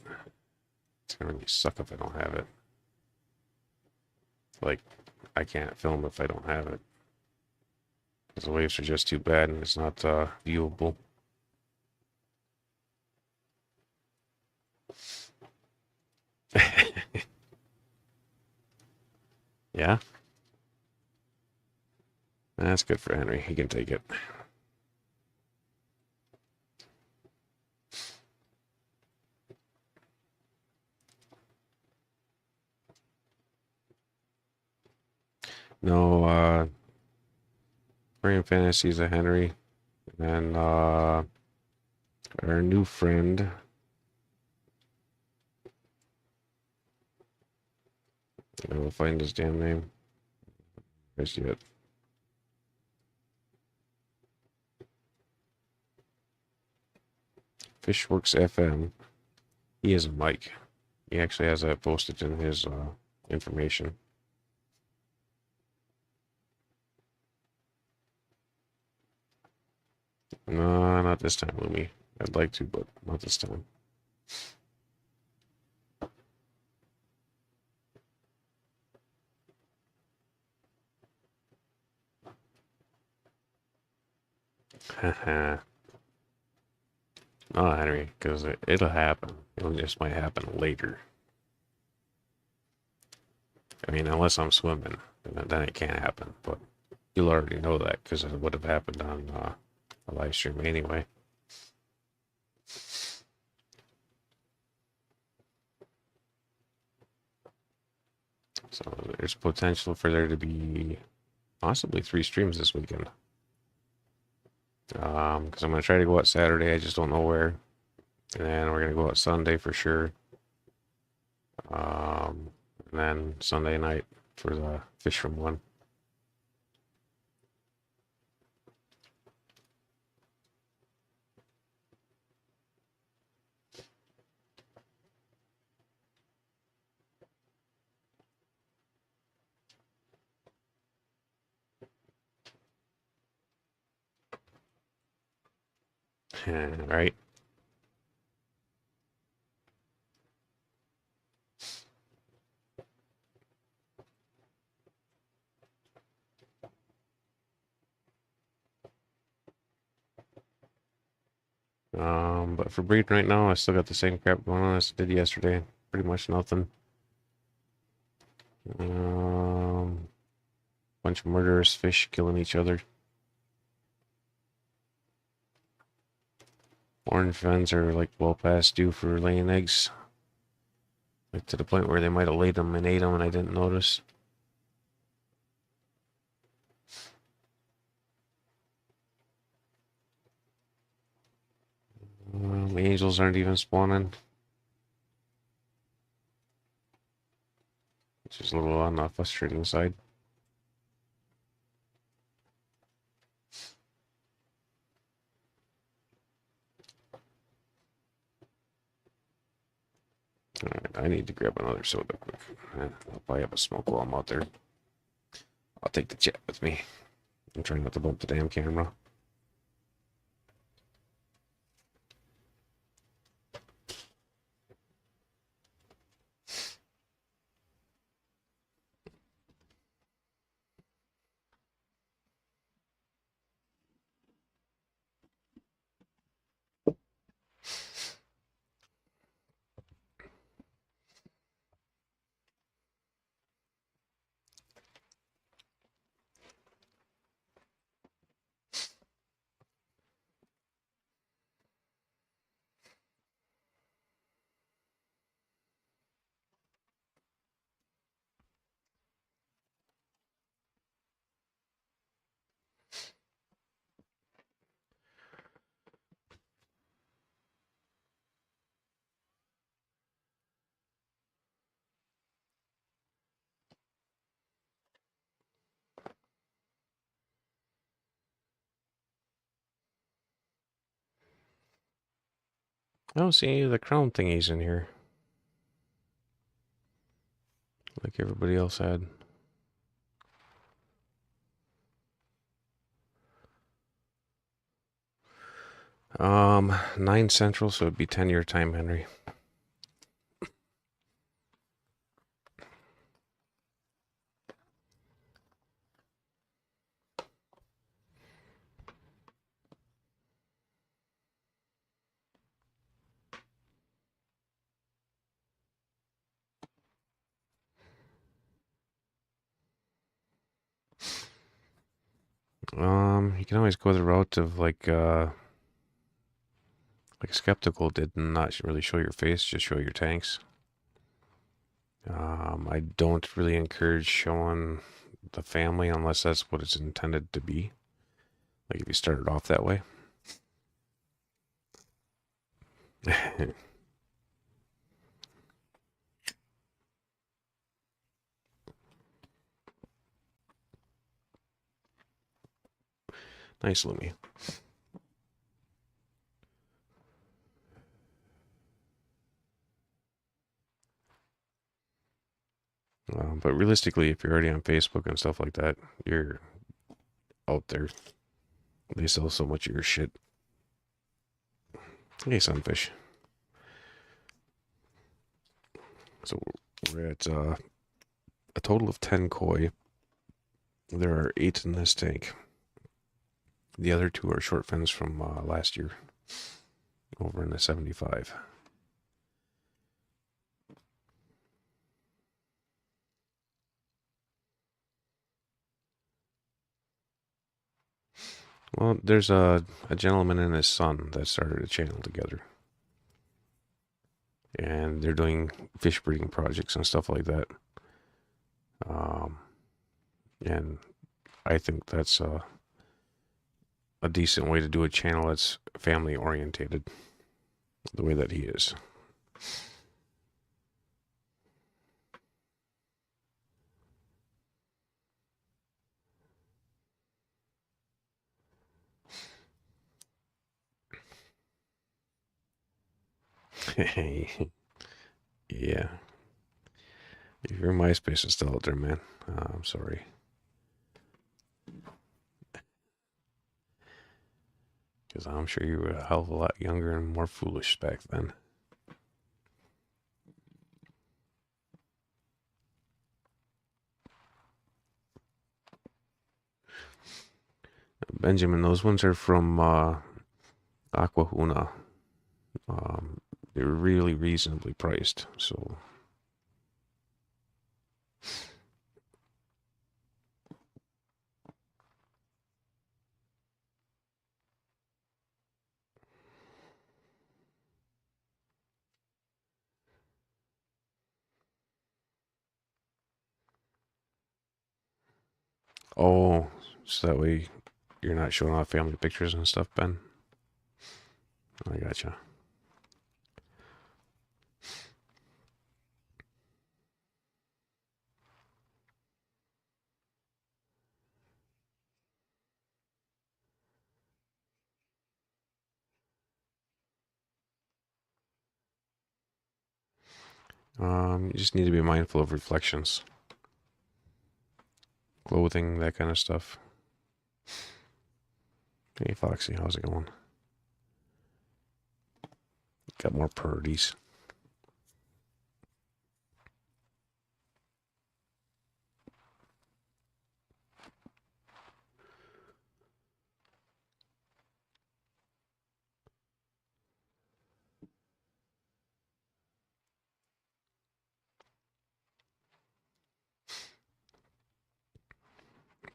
It's gonna really suck if I don't have it. Like, I can't film if I don't have it. Because the waves are just too bad and it's not viewable. Yeah? That's good for Henry. He can take it. No, Brain Fantasy's a Henry. And our new friend. I will find his damn name. I see it. Fishworks FM. He is a Mike. He actually has that posted in his information. No, not this time, Lumi. I'd like to, but not this time. Haha. Not Henry, because it'll happen. It just might happen later. I mean, unless I'm swimming, then it can't happen. But you'll already know that because it would have happened on a live stream anyway. So there's potential for there to be possibly 3 streams this weekend. Because I'm gonna try to go out Saturday. I just don't know where. And then we're gonna go out Sunday for sure. And then Sunday night for the fish from one. Right? But for breeding right now, I still got the same crap going on as I did yesterday. Pretty much nothing. Bunch of murderous fish killing each other. Orange fins are like well past due for laying eggs. Like to the point where they might have laid them and ate them and I didn't notice. The angels aren't even spawning. Which is a little on the frustrating side. Alright, I need to grab another soda quick. I'll probably have a smoke while I'm out there. I'll take the chat with me. I'm trying not to bump the damn camera. I don't see any of the crown thingies in here, like everybody else had. 9 Central, so it'd be 10 your time, Henry. You can always go the route of like Skeptical did, and not really show your face, just show your tanks. I don't really encourage showing the family unless that's what it's intended to be. Like if you started off that way. Nice, Lumi. But realistically, if you're already on Facebook and stuff like that, you're out there. They sell so much of your shit. Hey, Sunfish. So we're at a total of 10 koi. There are 8 in this tank. The other 2 are short fins from last year, over in the 75. Well, there's a gentleman and his son that started a channel together. And they're doing fish breeding projects and stuff like that. And I think that's a decent way to do a channel that's family orientated, the way that he is. Yeah. If your MySpace is still out there, man, I'm sorry. Because I'm sure you were a hell of a lot younger and more foolish back then. Benjamin, those ones are from Aquahuna. They're really reasonably priced, so. Oh, so that way you're not showing off family pictures and stuff, Ben? I gotcha. You just need to be mindful of reflections, clothing, that kind of stuff. Hey, Foxy, how's it going? Got more purdies.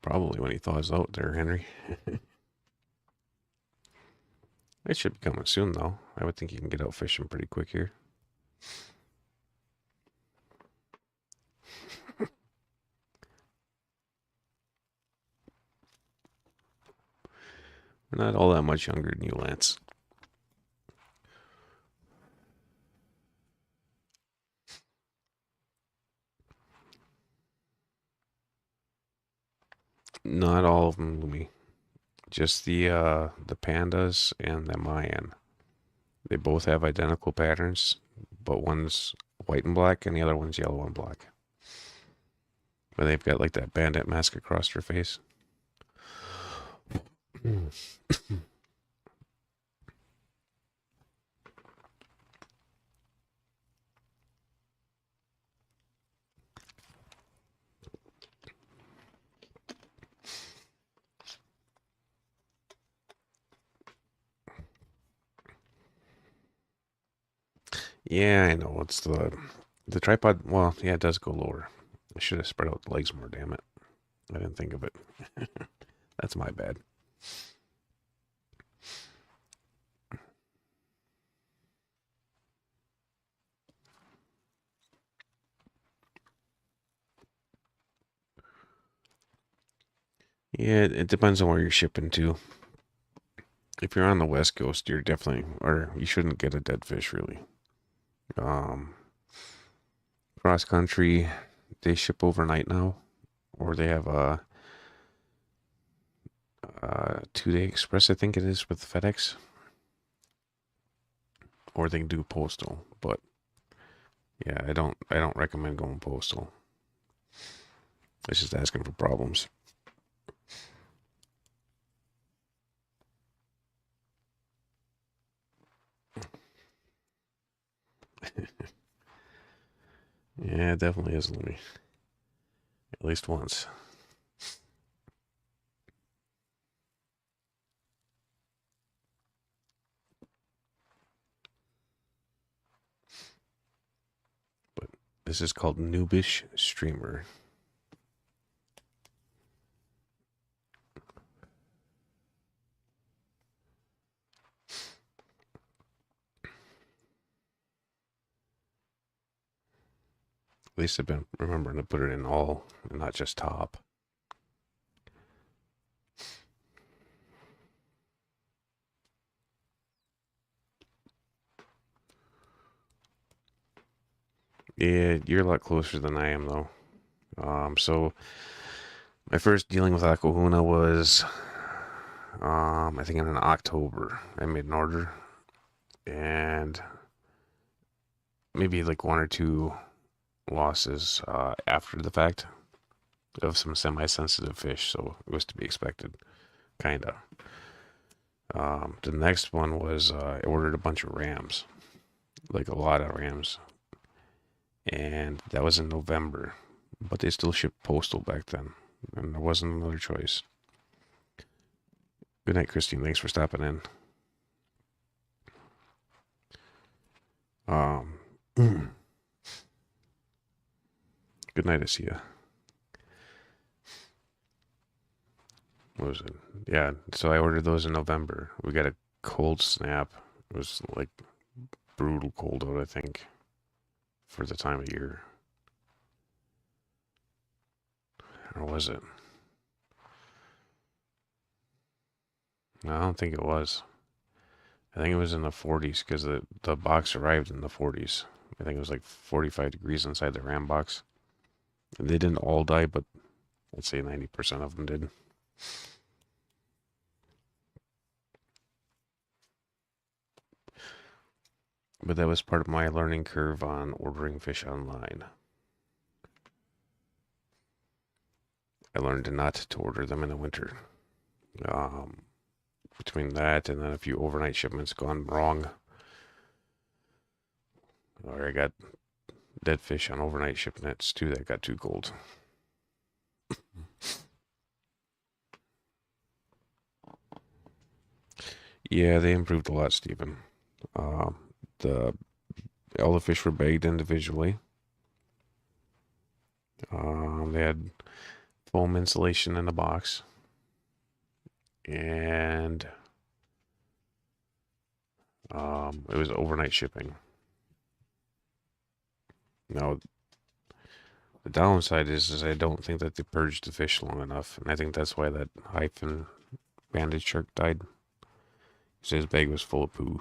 Probably when he thaws out there, Henry. It should be coming soon, though. I would think you can get out fishing pretty quick here. We're not all that much younger than you, Lance. Not all of them, Lumi. Just the pandas and the Mayan. They both have identical patterns, but one's white and black and the other one's yellow and black. But they've got like that bandit mask across their face. Yeah, I know. It's the tripod. Well, yeah, it does go lower. I should have spread out the legs more, damn it. I didn't think of it. That's my bad. Yeah, it depends on where you're shipping to. If you're on the West Coast, you're definitely, or you shouldn't get a dead fish really. Um, Cross country, they ship overnight now, or they have a 2-day express, I think it is, with FedEx, or they can do postal. But yeah, I don't recommend going postal. It's just asking for problems. Yeah, it definitely is, Louis. At least once. But this is called Noobish Streamer. At least I've been remembering to put it in all and not just top. Yeah, you're a lot closer than I am though. So my first dealing with Aquahuna was, I think in October. I made an order, and maybe like one or two losses after the fact of some semi-sensitive fish, so it was to be expected, kinda. The next one was I ordered a bunch of rams, like a lot of rams, and that was in November, but they still shipped postal back then, and there wasn't another choice. Good night, Christine. Thanks for stopping in. Um, good night, Asia. What was it? Yeah, so I ordered those in November. We got a cold snap. It was like brutal cold out, I think, for the time of year. Or was it? No, I don't think it was. I think it was in the 40s because the box arrived in the 40s. I think it was like 45 degrees inside the RAM box. And they didn't all die, but I'd say 90% of them did. But that was part of my learning curve on ordering fish online. I learned not to order them in the winter. Between that and then a few overnight shipments gone wrong, or I got dead fish on overnight shipments too that got too cold. Yeah, they improved a lot, Stephen. Um, the all the fish were bagged individually. They had foam insulation in the box, and it was overnight shipping. Now, the downside is I don't think that they purged the fish long enough, and I think that's why that hyphen banded shark died. Because his bag was full of poo.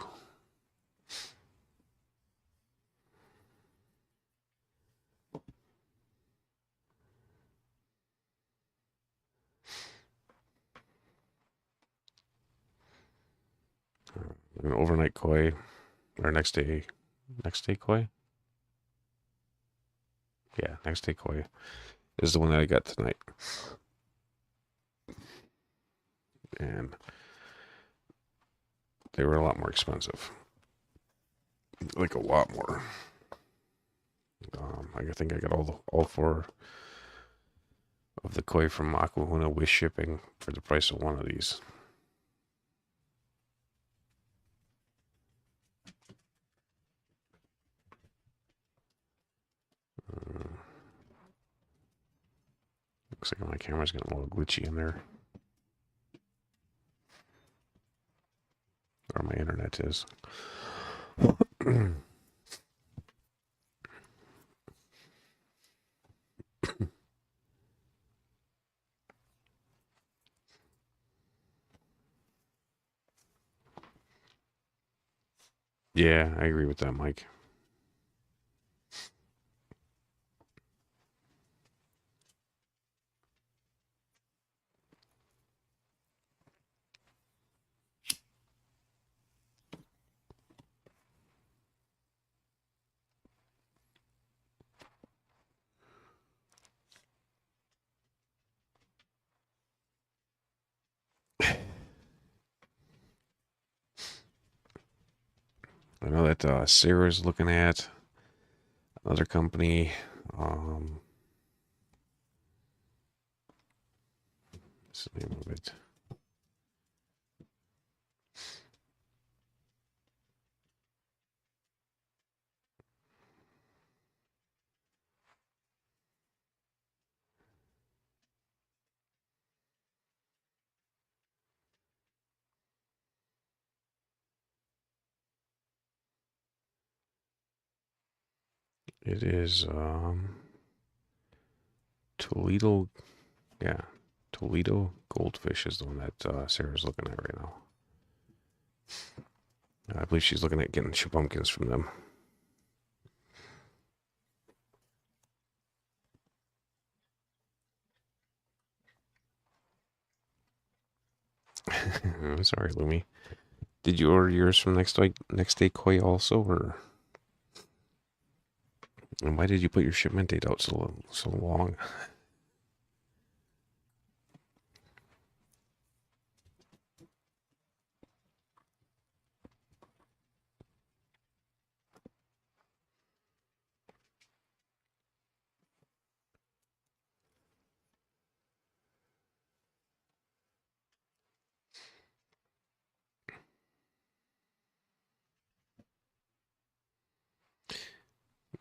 An overnight koi. Or next day koi? Yeah, next day koi is the one that I got tonight. And they were a lot more expensive. Like a lot more. I think I got all four of the koi from Aquahuna with shipping for the price of one of these. Uh, Looks like my camera's getting a little glitchy in there. Or my internet is. Yeah, I agree with that, Mike. I know that Sarah's looking at another company. Um, what's the name of it? It is Toledo. Yeah, Toledo Goldfish is the one that Sarah's looking at right now. I believe she's looking at getting pumpkins from them. Sorry, Lumi. Did you order yours from next day koi also, or and why did you put your shipment date out so long?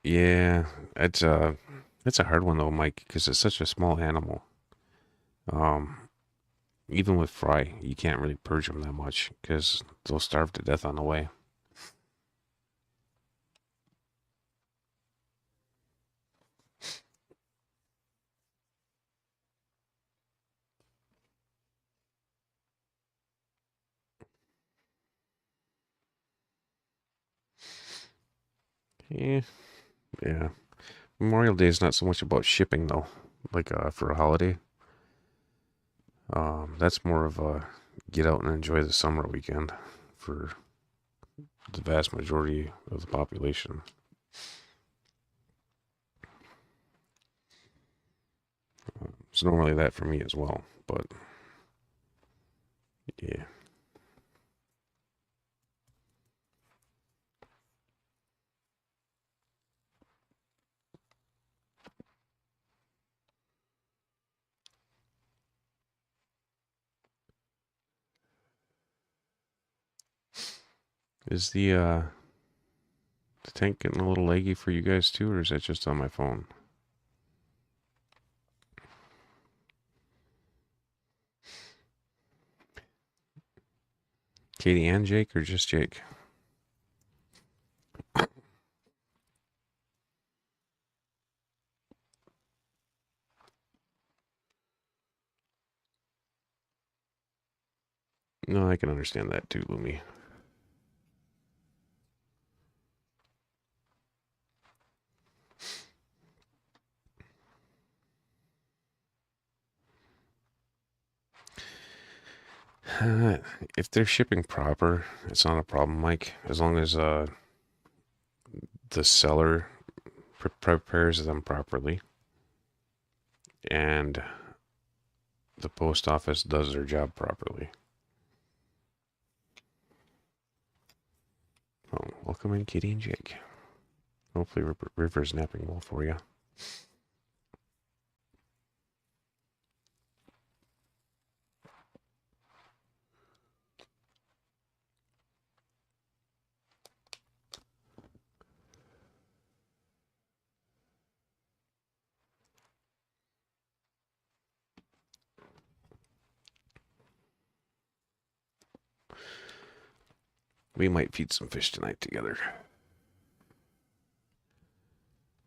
Yeah, it's a hard one though, Mike, because it's such a small animal. Um, Even with fry, you can't really purge them that much because they'll starve to death on the way. Yeah, yeah. Memorial Day is not so much about shipping though, like for a holiday. That's more of a get out and enjoy the summer weekend for the vast majority of the population. It's normally that for me as well, but yeah. Is the tank getting a little laggy for you guys too, or is that just on my phone? Katie and Jake, or just Jake? No, I can understand that too, Lumi. Uh, if they're shipping proper, it's not a problem, Mike. As long as the seller prepares them properly, and the post office does their job properly. Oh, welcome in, Kitty and Jake. Hopefully, River's napping well for you. We might feed some fish tonight together.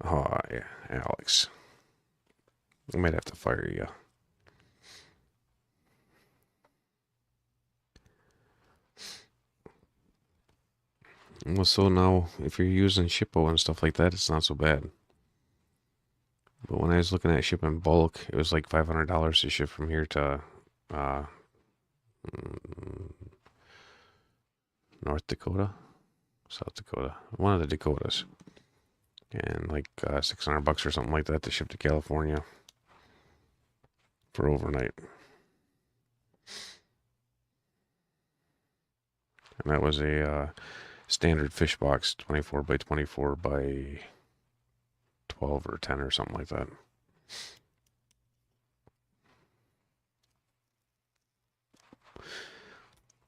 Oh, yeah, Alex. I might have to fire you. Well, so now, if you're using Shippo and stuff like that, it's not so bad. But when I was looking at shipping bulk, it was like $500 to ship from here to uh, North Dakota, South Dakota, one of the Dakotas, and like $600 or something like that to ship to California for overnight. And that was a standard fish box, 24 by 24 by 12 or 10 or something like that.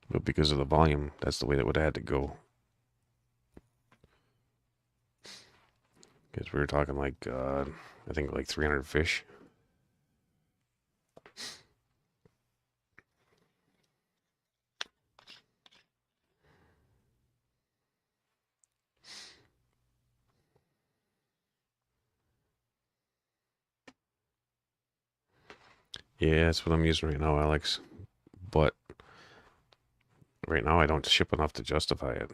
But because of the volume, that's the way that would have had to go. Because we were talking like, I think like 300 fish. Yeah, that's what I'm using right now, Alex. But right now I don't ship enough to justify it.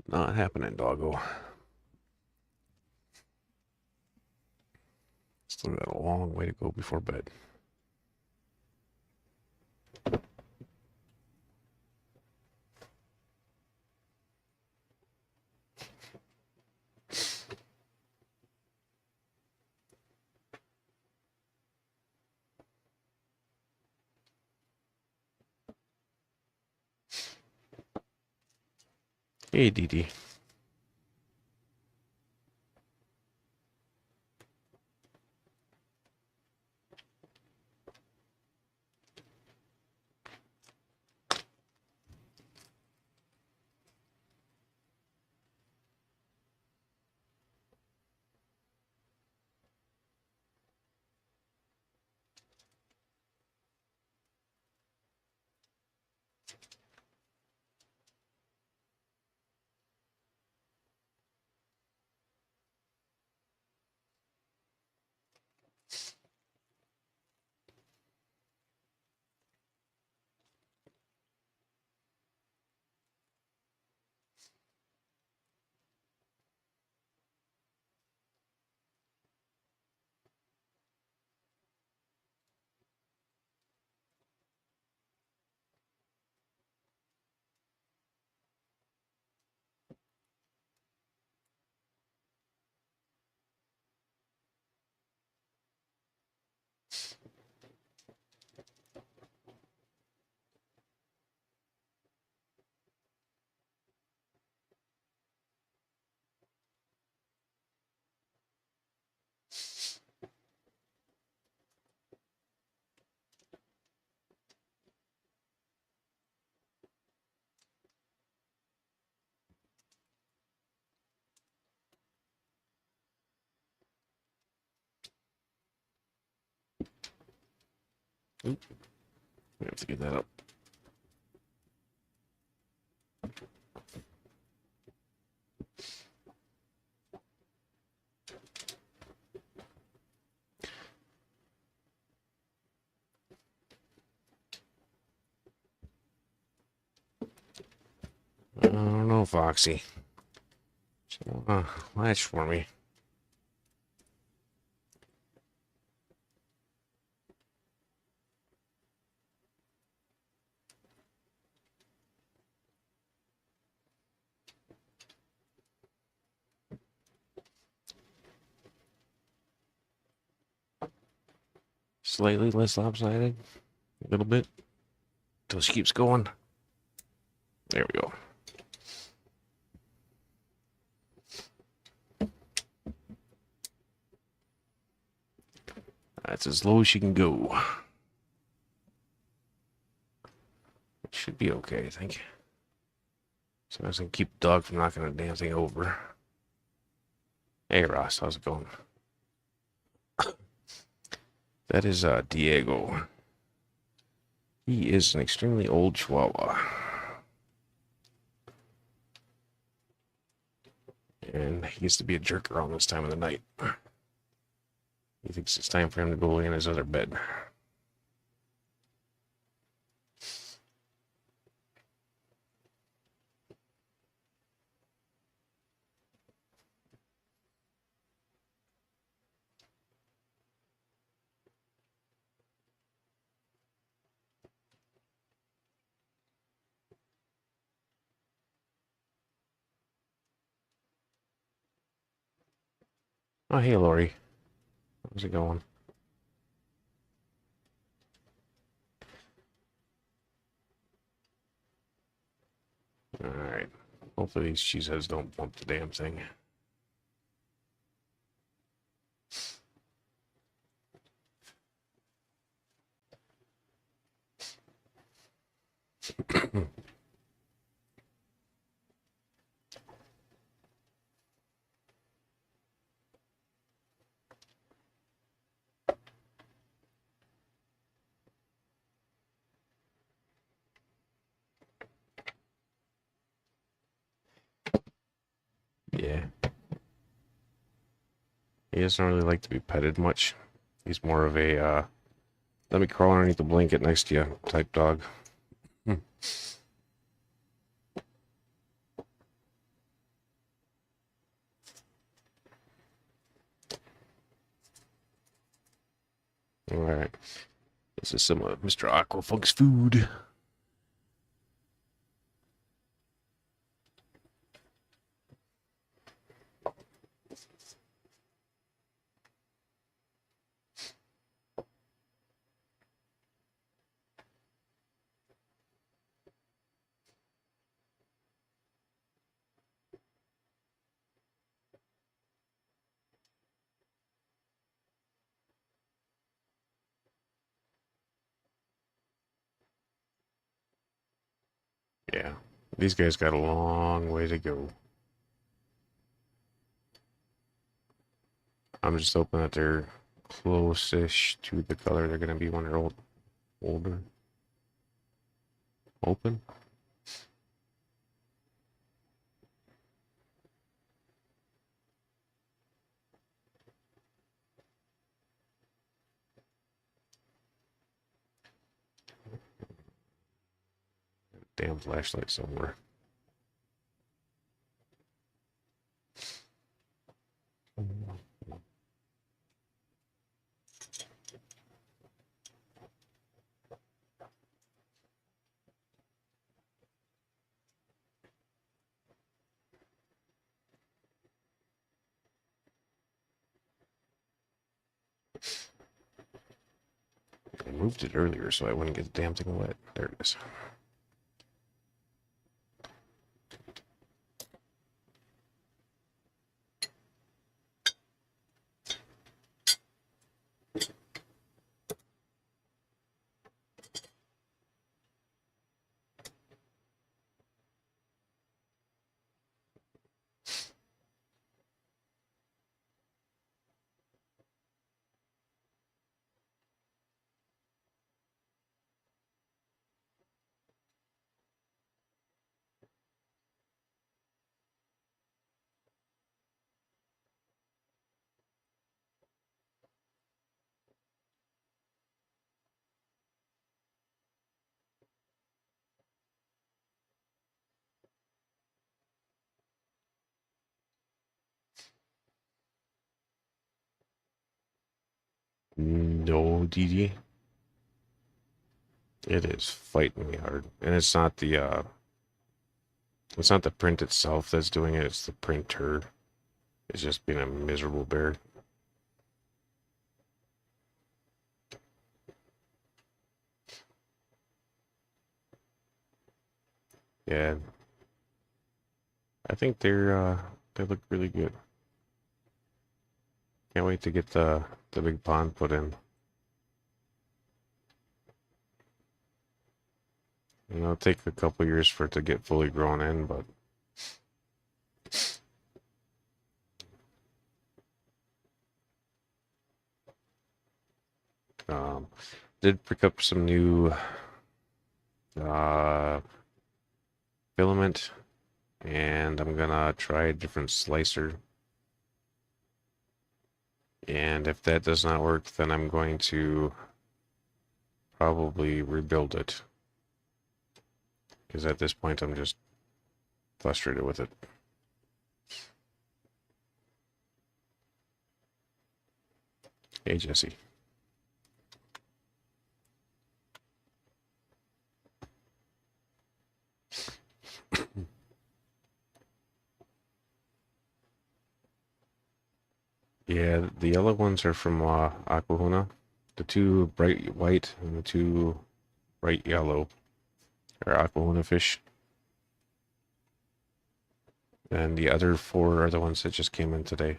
Not happening, doggo. Still got a long way to go before bed. Hey, Dee Dee. Oop, we have to get that up. I don't know, Foxy. Latch for me. Slightly less lopsided. A little bit. Until she keeps going. There we go. That's as low as she can go. It should be okay, I think. So I was gonna keep the dog from knocking the damn thing over. Hey Ross, how's it going? That is Diego. He is an extremely old Chihuahua. And he gets to be a jerk around this time of the night. He thinks it's time for him to go in his other bed. Oh, hey, Lori. How's it going? Alright. Hopefully these cheeseheads don't bump the damn thing. Yeah. He doesn't really like to be petted much. He's more of a, let me crawl underneath the blanket next to you type dog. Alright. This is some of Mr. Aquafunk's food. Yeah. These guys got a long way to go. I'm just hoping that they're close-ish to the color they're going to be when they're older. Open? Damn flashlight somewhere. I moved it earlier so I wouldn't get the damn thing wet. There it is. No, DD. It is fighting me hard. And it's not the print itself that's doing it, it's the printer. It's just being a miserable bear. Yeah. I think they look really good. Can't wait to get the big pond put in. You know, it'll take a couple years for it to get fully grown in, but um, did pick up some new uh, filament, and I'm gonna try a different slicer. And if that does not work, then I'm going to probably rebuild it. Because at this point, I'm just frustrated with it. Hey, Jesse. Yeah, the yellow ones are from Aquahuna. The two bright white and the two bright yellow are Aquahuna fish. And the other four are the ones that just came in today.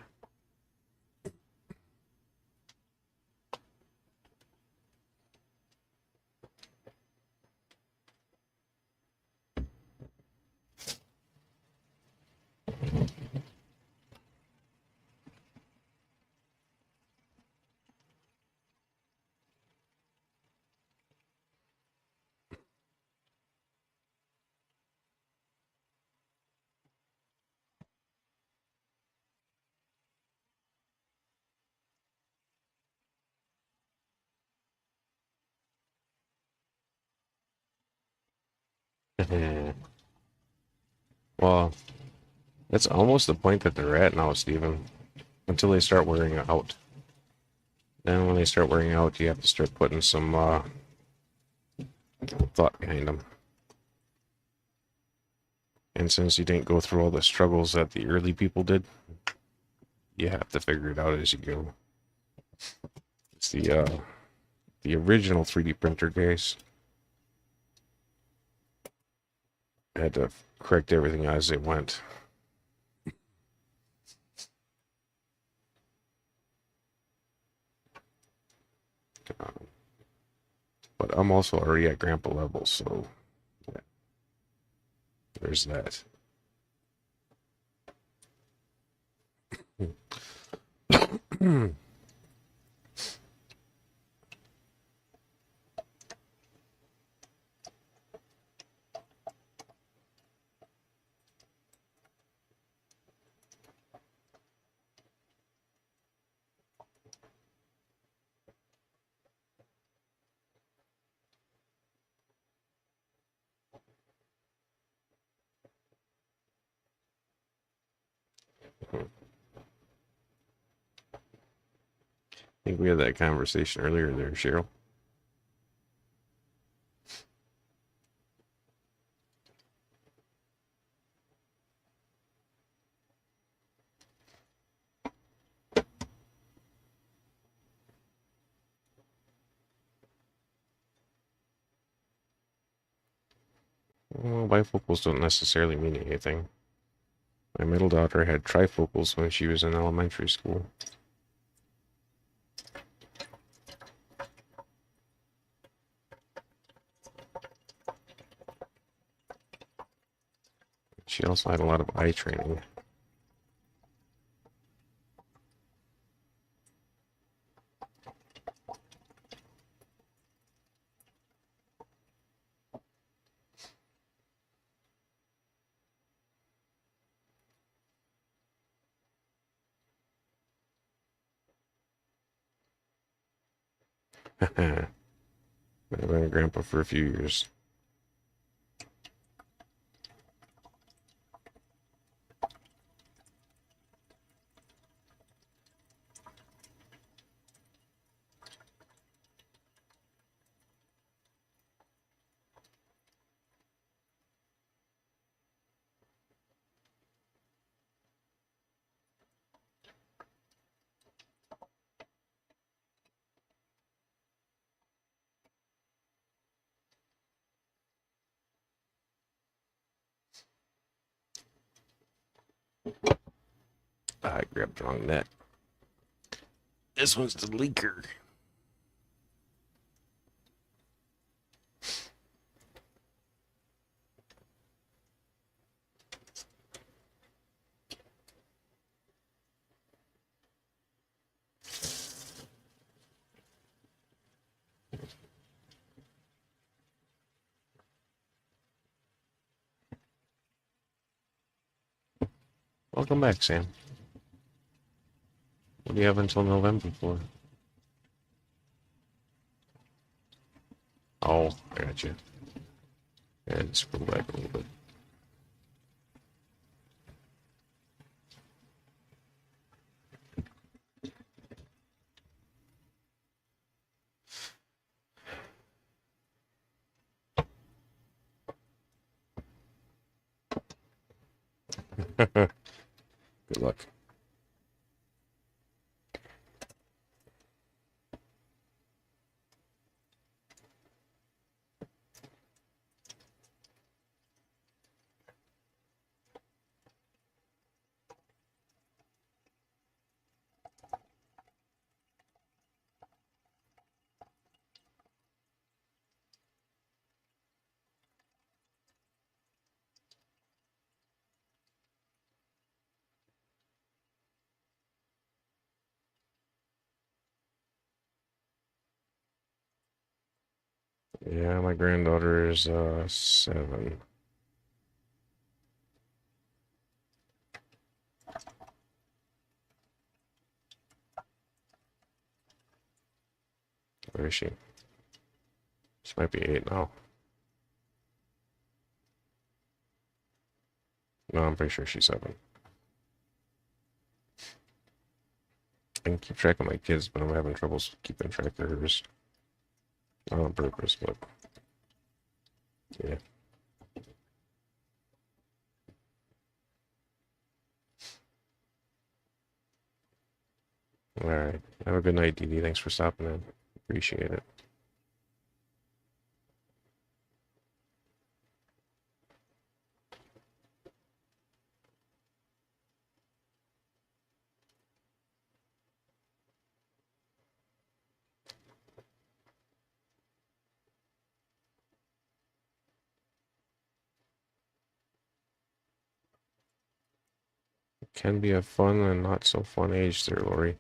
Well, that's almost the point that they're at now, Steven. Until they start wearing out. Then when they start wearing out, you have to start putting some thought behind them. And since you didn't go through all the struggles that the early people did, you have to figure it out as you go. It's the original 3D printer guys. I had to correct everything as it went. But I'm also already at grandpa level, so yeah, there's that. I think we had that conversation earlier there, Cheryl. Well, bifocals don't necessarily mean anything. My middle daughter had trifocals when she was in elementary school. She also had a lot of eye training. I've been a grandpa for a few years. I grabbed the wrong net. This one's the leaker. Welcome back, Sam. What do you have until November for? Oh, I got you. Yeah, just go back a little bit. Good luck. Yeah, my granddaughter is 7. Where is she? She might be 8 now. No, I'm pretty sure she's 7. I can keep track of my kids, but I'm having trouble keeping track of hers. Not on purpose, but yeah. Alright. Have a good night, Dee Dee. Thanks for stopping in. Appreciate it. Can be a fun and not so fun age there, Lori.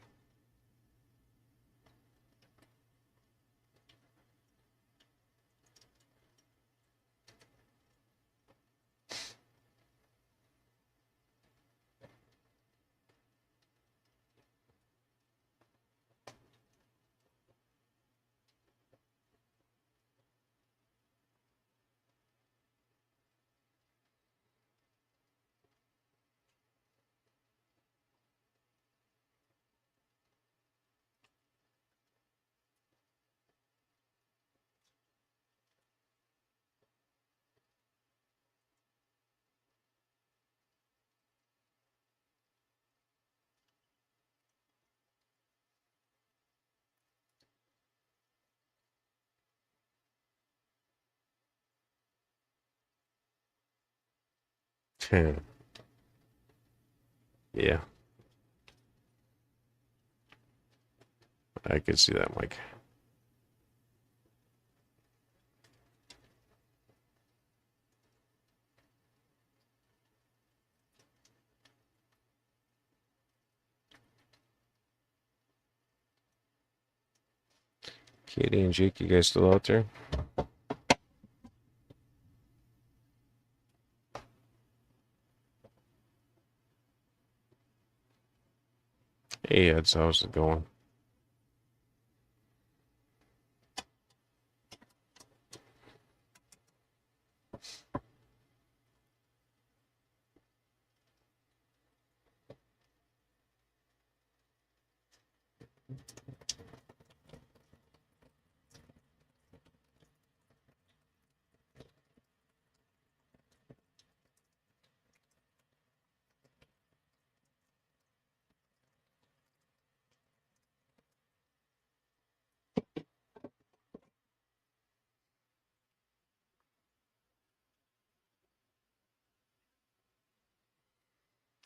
Yeah, I could see that, Mike. Katie and Jake, you guys still out there? Hey, Eds, how's it going?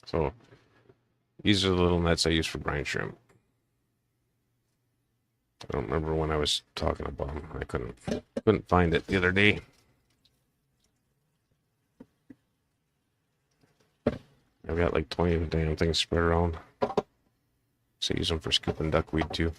So these are the little nets I use for brine shrimp. I don't remember when I was talking about them. I couldn't find it the other day. I've got like 20 damn things spread around. So I use them for scooping duckweed too.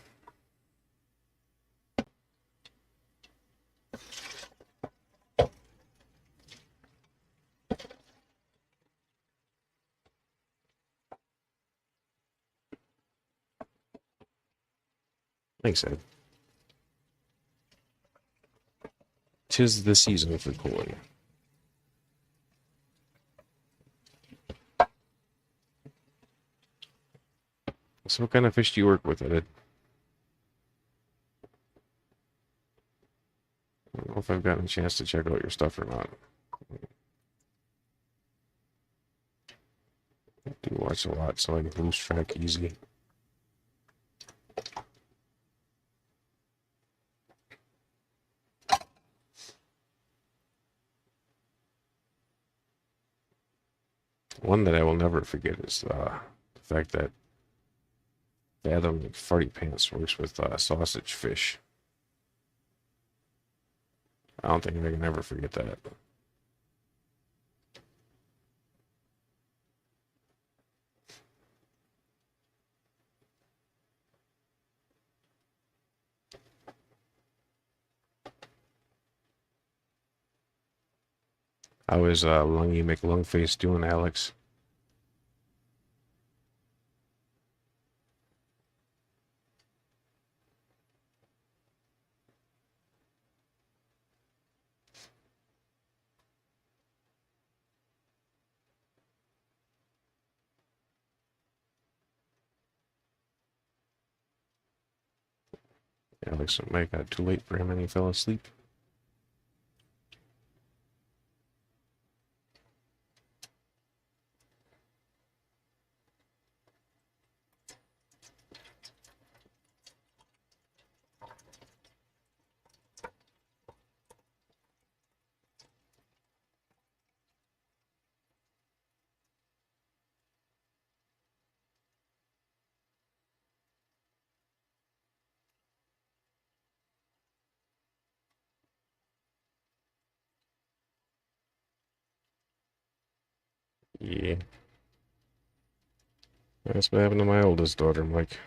Thanks, Ed. 'Tis the season for koi. So what kind of fish do you work with, Ed? I don't know if I've gotten a chance to check out your stuff or not. I do watch a lot, so I can lose track easy. One that I will never forget is the fact that Fathom Farty Pants works with sausage fish. I don't think I can ever forget that. How is Lungy McLungface doing, Alex? Alex, it might got too late for him and he fell asleep. Yeah. That's what happened to my oldest daughter, Mike.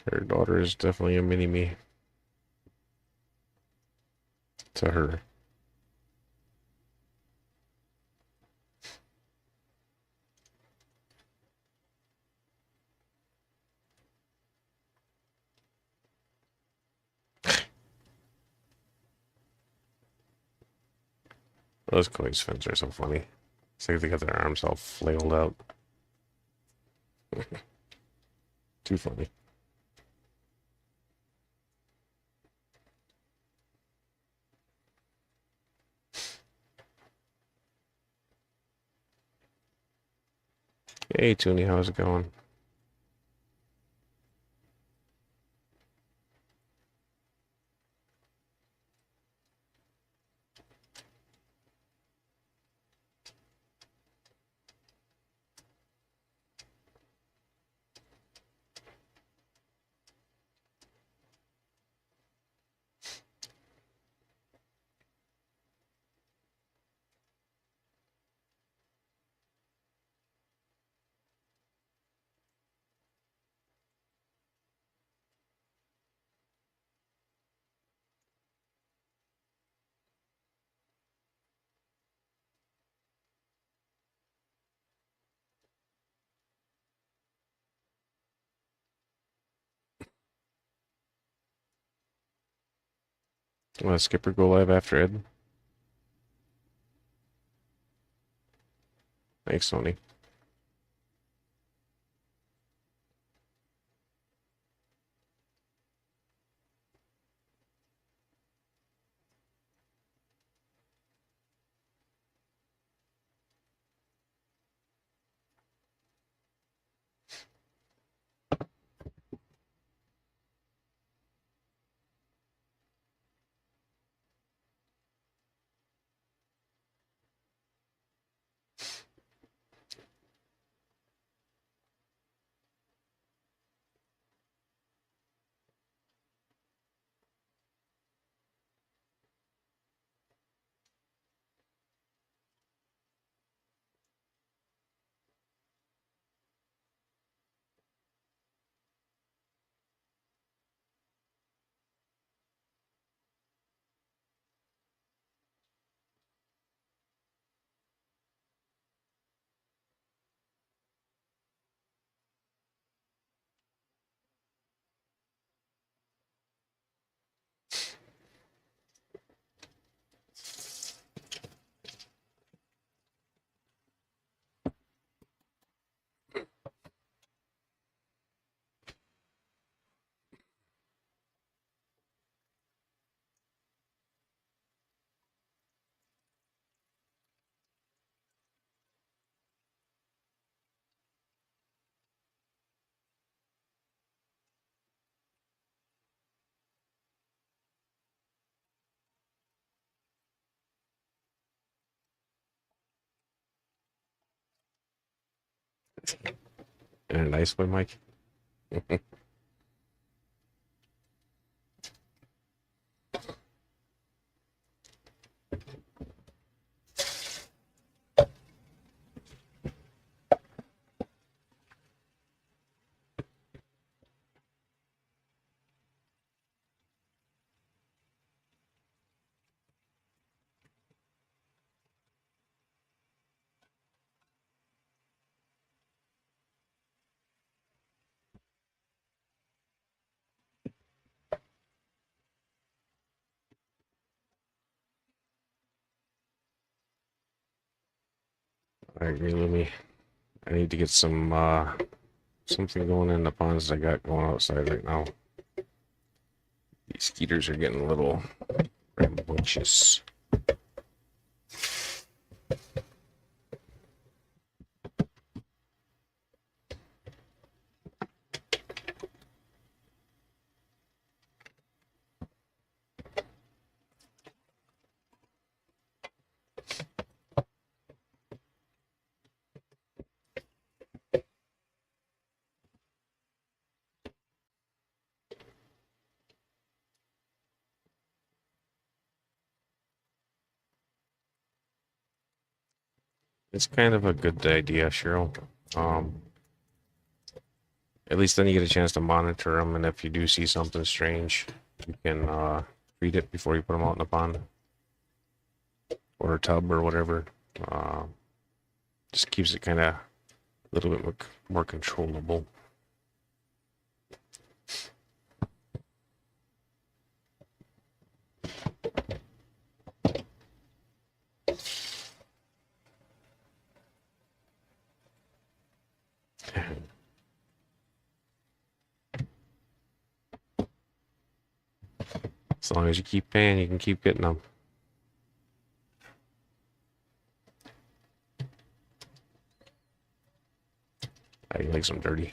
Her daughter is definitely a mini-me to her. Those koi fins are so funny. It's like they got their arms all flailed out. Too funny. Hey, Toonie, how's it going? Want to Skipper go live after Ed? Thanks, Sony. In a nice way, Mike. I agree with me. I need to get some something going in the ponds I got going outside right now. These skeeters are getting a little rambunctious. It's kind of a good idea, Cheryl. Um, at least then you get a chance to monitor them, and if you do see something strange, you can treat it before you put them out in the pond or a tub or whatever. Uh, just keeps it kind of a little bit more controllable. As long as you keep paying, you can keep getting them. I like some dirty.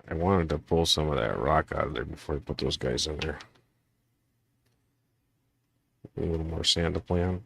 I wanted to pull some of that rock out of there before I put those guys in there. A little more sand to play on.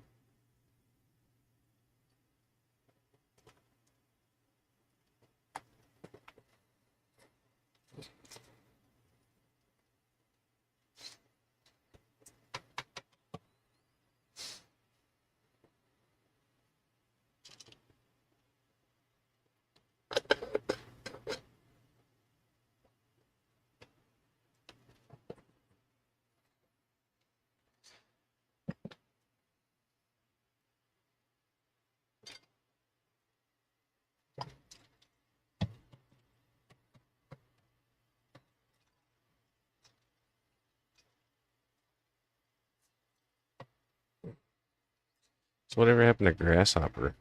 So whatever happened to grasshopper?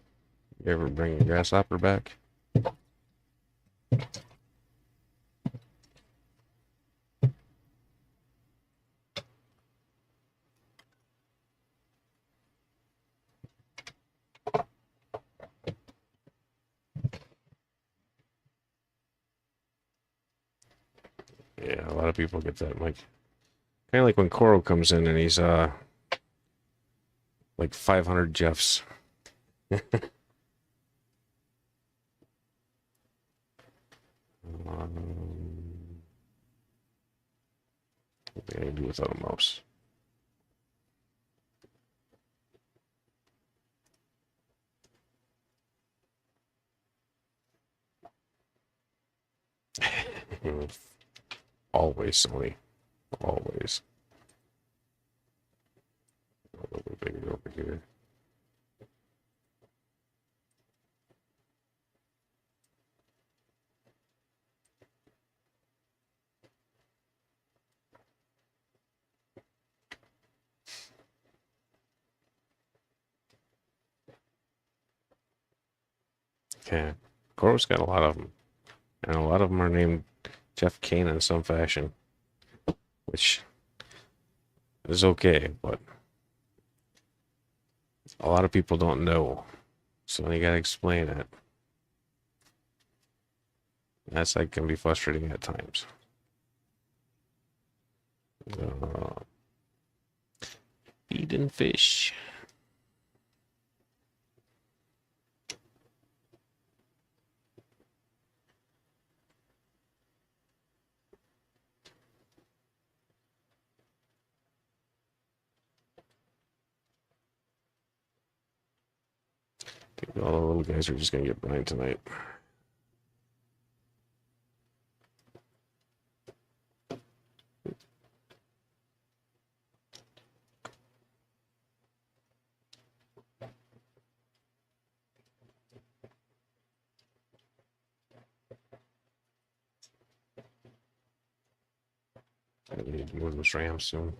You ever bring a grasshopper back? Yeah, a lot of people get that, Mike. Kind of like when Koro comes in and he's like 500 Jeffs. What can I do without a mouse? Always, Sony. Always. A little bit bigger over here. Okay. Koro's got a lot of them. And a lot of them are named Jeff Kane in some fashion. Which is okay, but a lot of people don't know. So you gotta explain it. That's like can be frustrating at times. Uh, Feeding fish. I think all the little guys are just gonna get blind tonight. I need to move those Rams soon.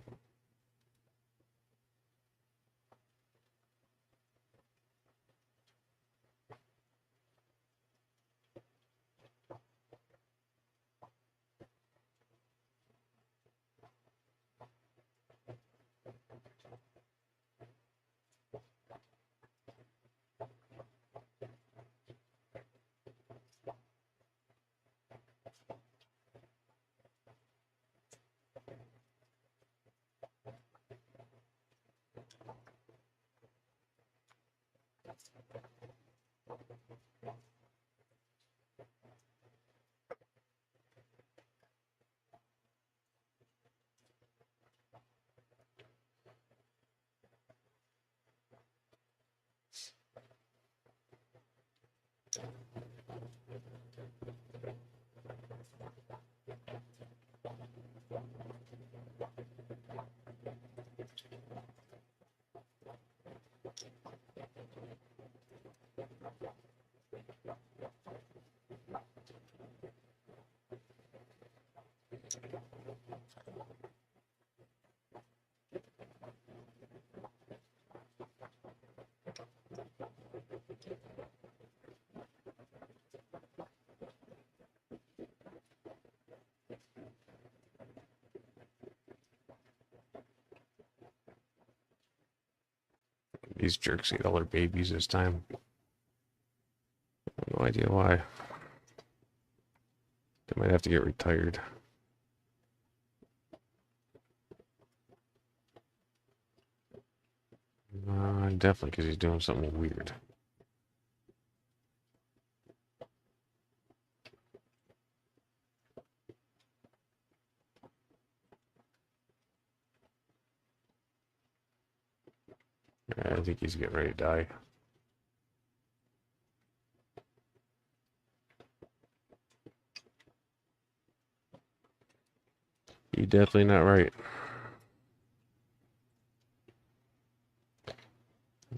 These jerks eat all their babies this time. No idea why. They might have to get retired. Definitely because he's doing something weird. I think he's getting ready to die. You're definitely not right.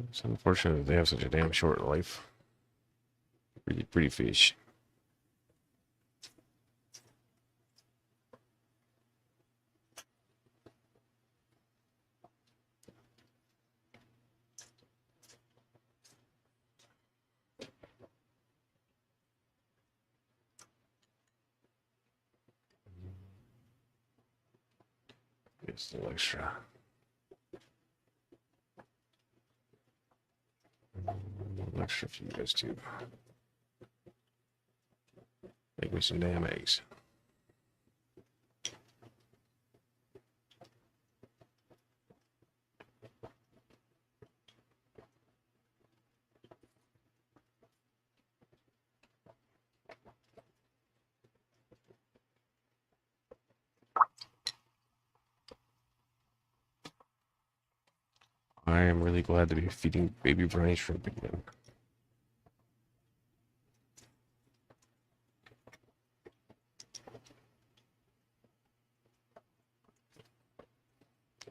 It's unfortunate that they have such a damn short life. Pretty fish. Just a little extra. A little extra for you guys too. Make me some damn eggs. I am really glad to be feeding baby brine shrimp again.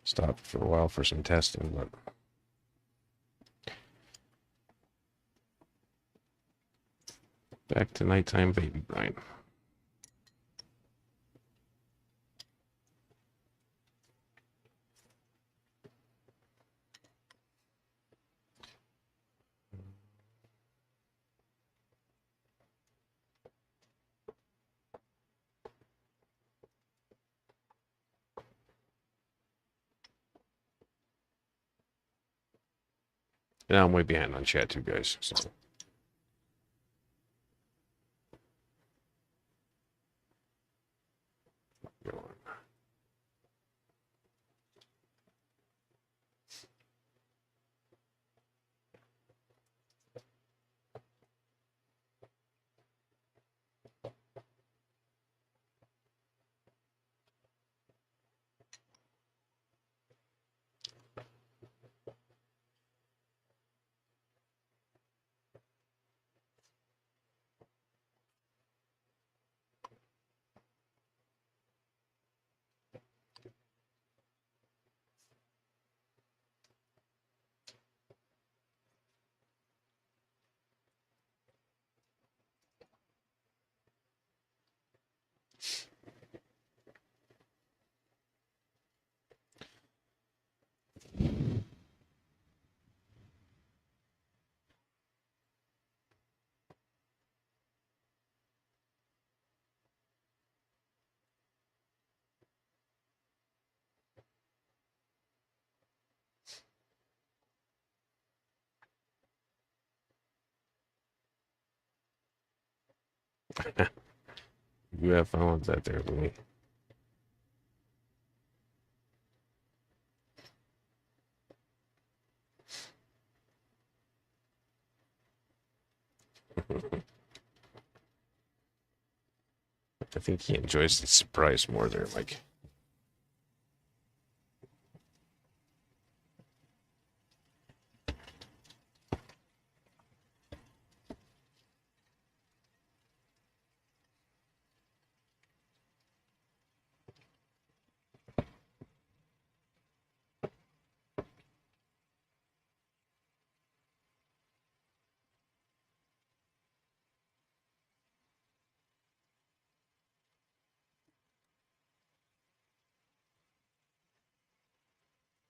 Stopped for a while for some testing, but back to nighttime baby brine. And I'm way behind on chat too, guys. So. Go on. You have fun with that there, Louie. I think he enjoys the surprise more there, Mike.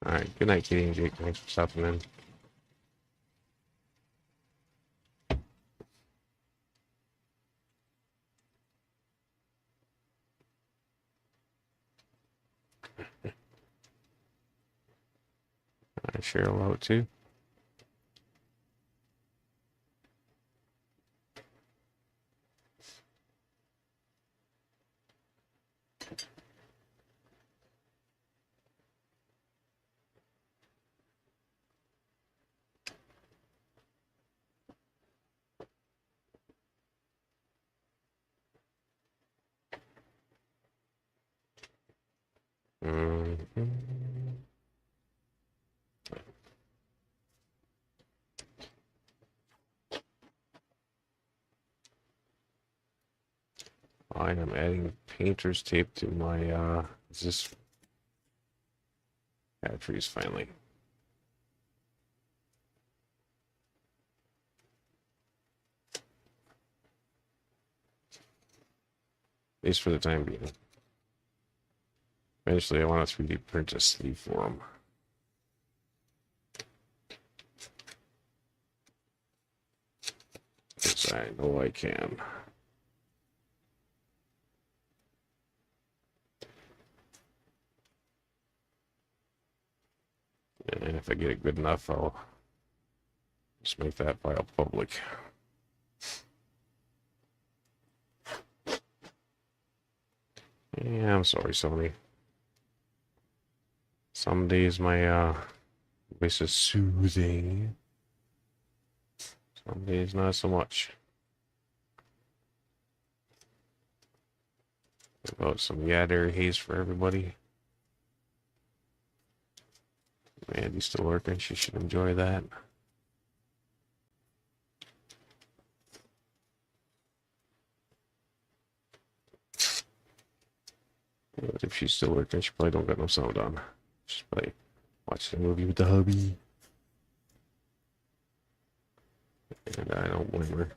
All right, good night, Katie and Jake. Thanks for stopping in. Cheryl out too. Mm-hmm. I am adding painter's tape to my is this batteries finally. At least for the time being. Eventually I want to 3D print a sleeve for them. Yes, I know I can. And if I get it good enough, I'll just make that file public. Yeah, I'm sorry, Sony. Some days my voice is soothing. Some days not so much. About some Yadder haze for everybody. Mandy's still working. She should enjoy that. But if she's still working, she probably don't got no sound on. She's probably watching a movie with the hubby. And I don't blame her.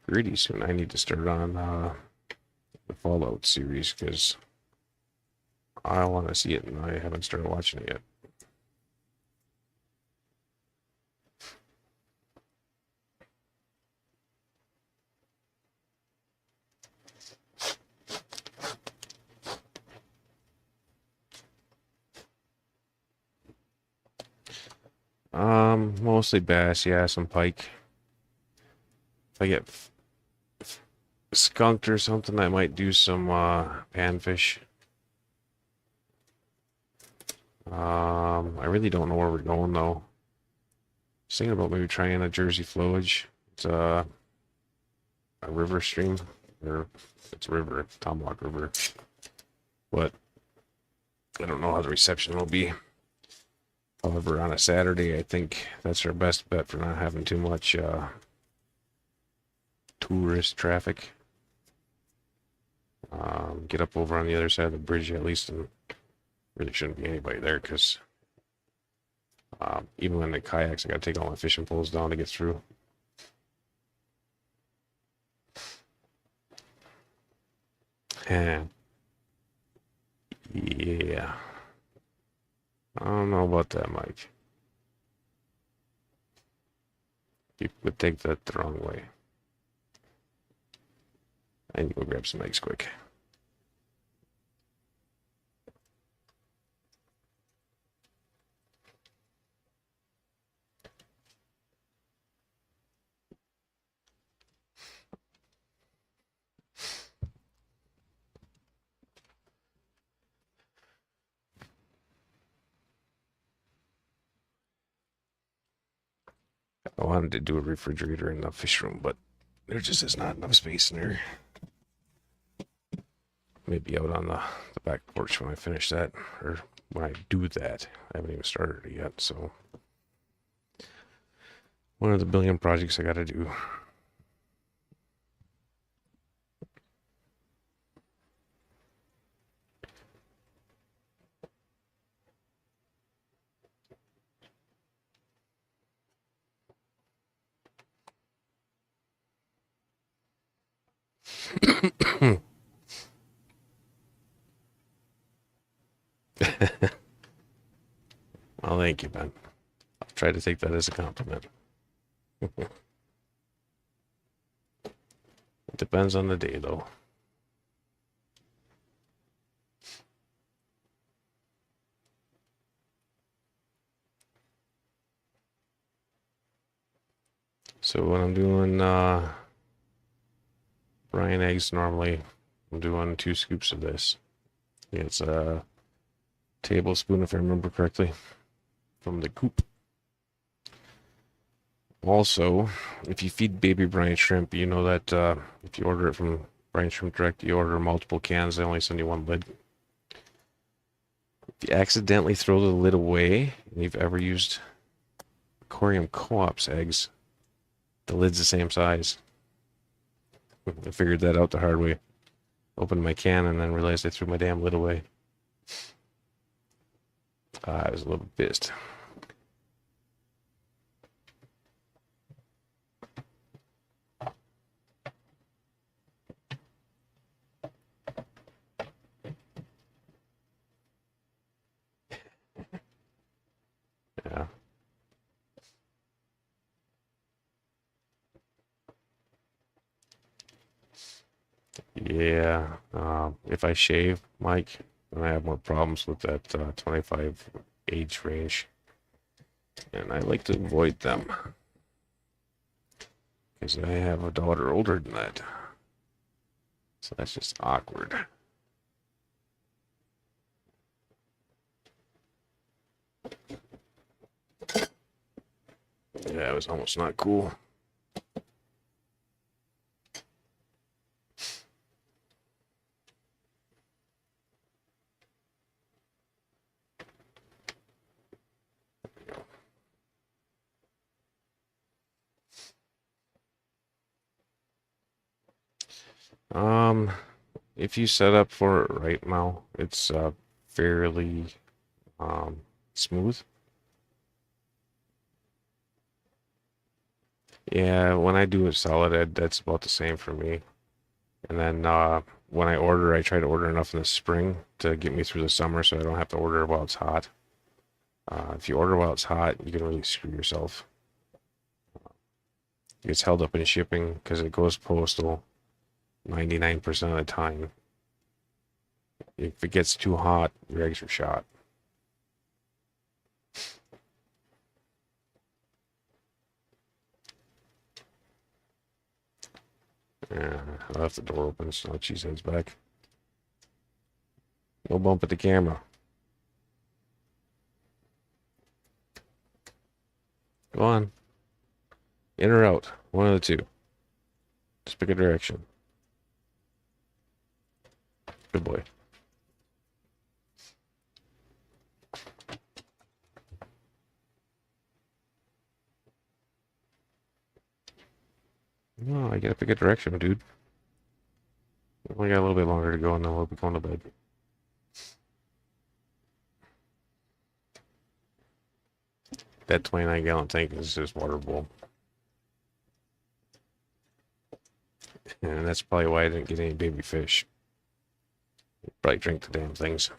Pretty soon I need to start on the Fallout series because I want to see it and I haven't started watching it yet. Mostly bass, yeah, some pike. If I get skunked or something, I might do some panfish. I really don't know where we're going though. Just thinking about maybe trying a Jersey flowage. It's a river stream, or it's a river, Tomahawk River. But I don't know how the reception will be. However, on a Saturday, I think that's our best bet for not having too much tourist traffic. Get up over on the other side of the bridge at least, and really shouldn't be anybody there because even when the kayaks, I gotta take all my fishing poles down to get through. And yeah, I don't know about that, Mike. People would take that the wrong way. I need to go grab some eggs quick. I wanted to do a refrigerator in the fish room, but there just is not enough space in there. Maybe out on the back porch when I finish that, or when I do that. I haven't even started it yet, so one of the billion projects I gotta do. Well, thank you, Ben. I'll try to take that as a compliment. It depends on the day, though. So when I'm doing brine eggs, normally I'm doing 2 scoops of this. It's a tablespoon, if I remember correctly, from the coop. Also, if you feed baby brine shrimp, you know that if you order it from Brine Shrimp Direct, you order multiple cans, they only send you 1 lid. If you accidentally throw the lid away, and you've ever used Aquarium Co-op's eggs, the lid's the same size. I figured that out the hard way. Opened my can and then realized I threw my damn lid away. I was a little pissed. Yeah. Yeah. If I shave, Mike, then I have more problems with that 25 age range. And I like to avoid them. Because I have a daughter older than that. So that's just awkward. Yeah, it was almost not cool. Um, if you set up for it right now, it's fairly smooth. Yeah, when I do a solid ed, that's about the same for me. And then when I order, I try to order enough in the spring to get me through the summer so I don't have to order while it's hot. If you order while it's hot, you can really screw yourself. It gets held up in shipping because it goes postal 99% of the time. If it gets too hot, your eggs are shot. Yeah, I left the door open, so cheese heads back. No bump at the camera. Go on. In or out. One of the two. Just pick a direction. Good boy. No, I gotta pick a direction, dude. We only got a little bit longer to go and then we'll be going to bed. That 29-gallon tank is just water bowl. And that's probably why I didn't get any baby fish. Probably drink the damn things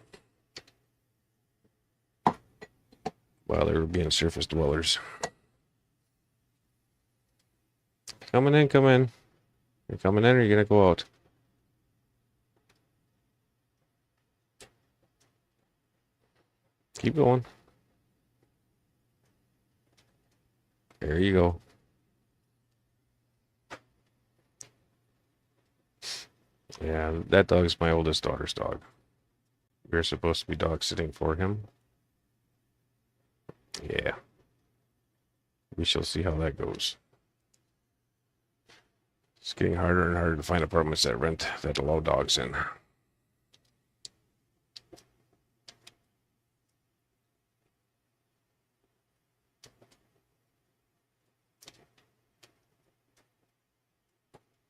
while they were being surface dwellers. Coming in, come in. You're coming in or you're gonna go out? Keep going. There you go. Yeah, that dog's my oldest daughter's dog. We're supposed to be dog sitting for him. Yeah. We shall see how that goes. It's getting harder and harder to find apartments that rent that allow dogs in.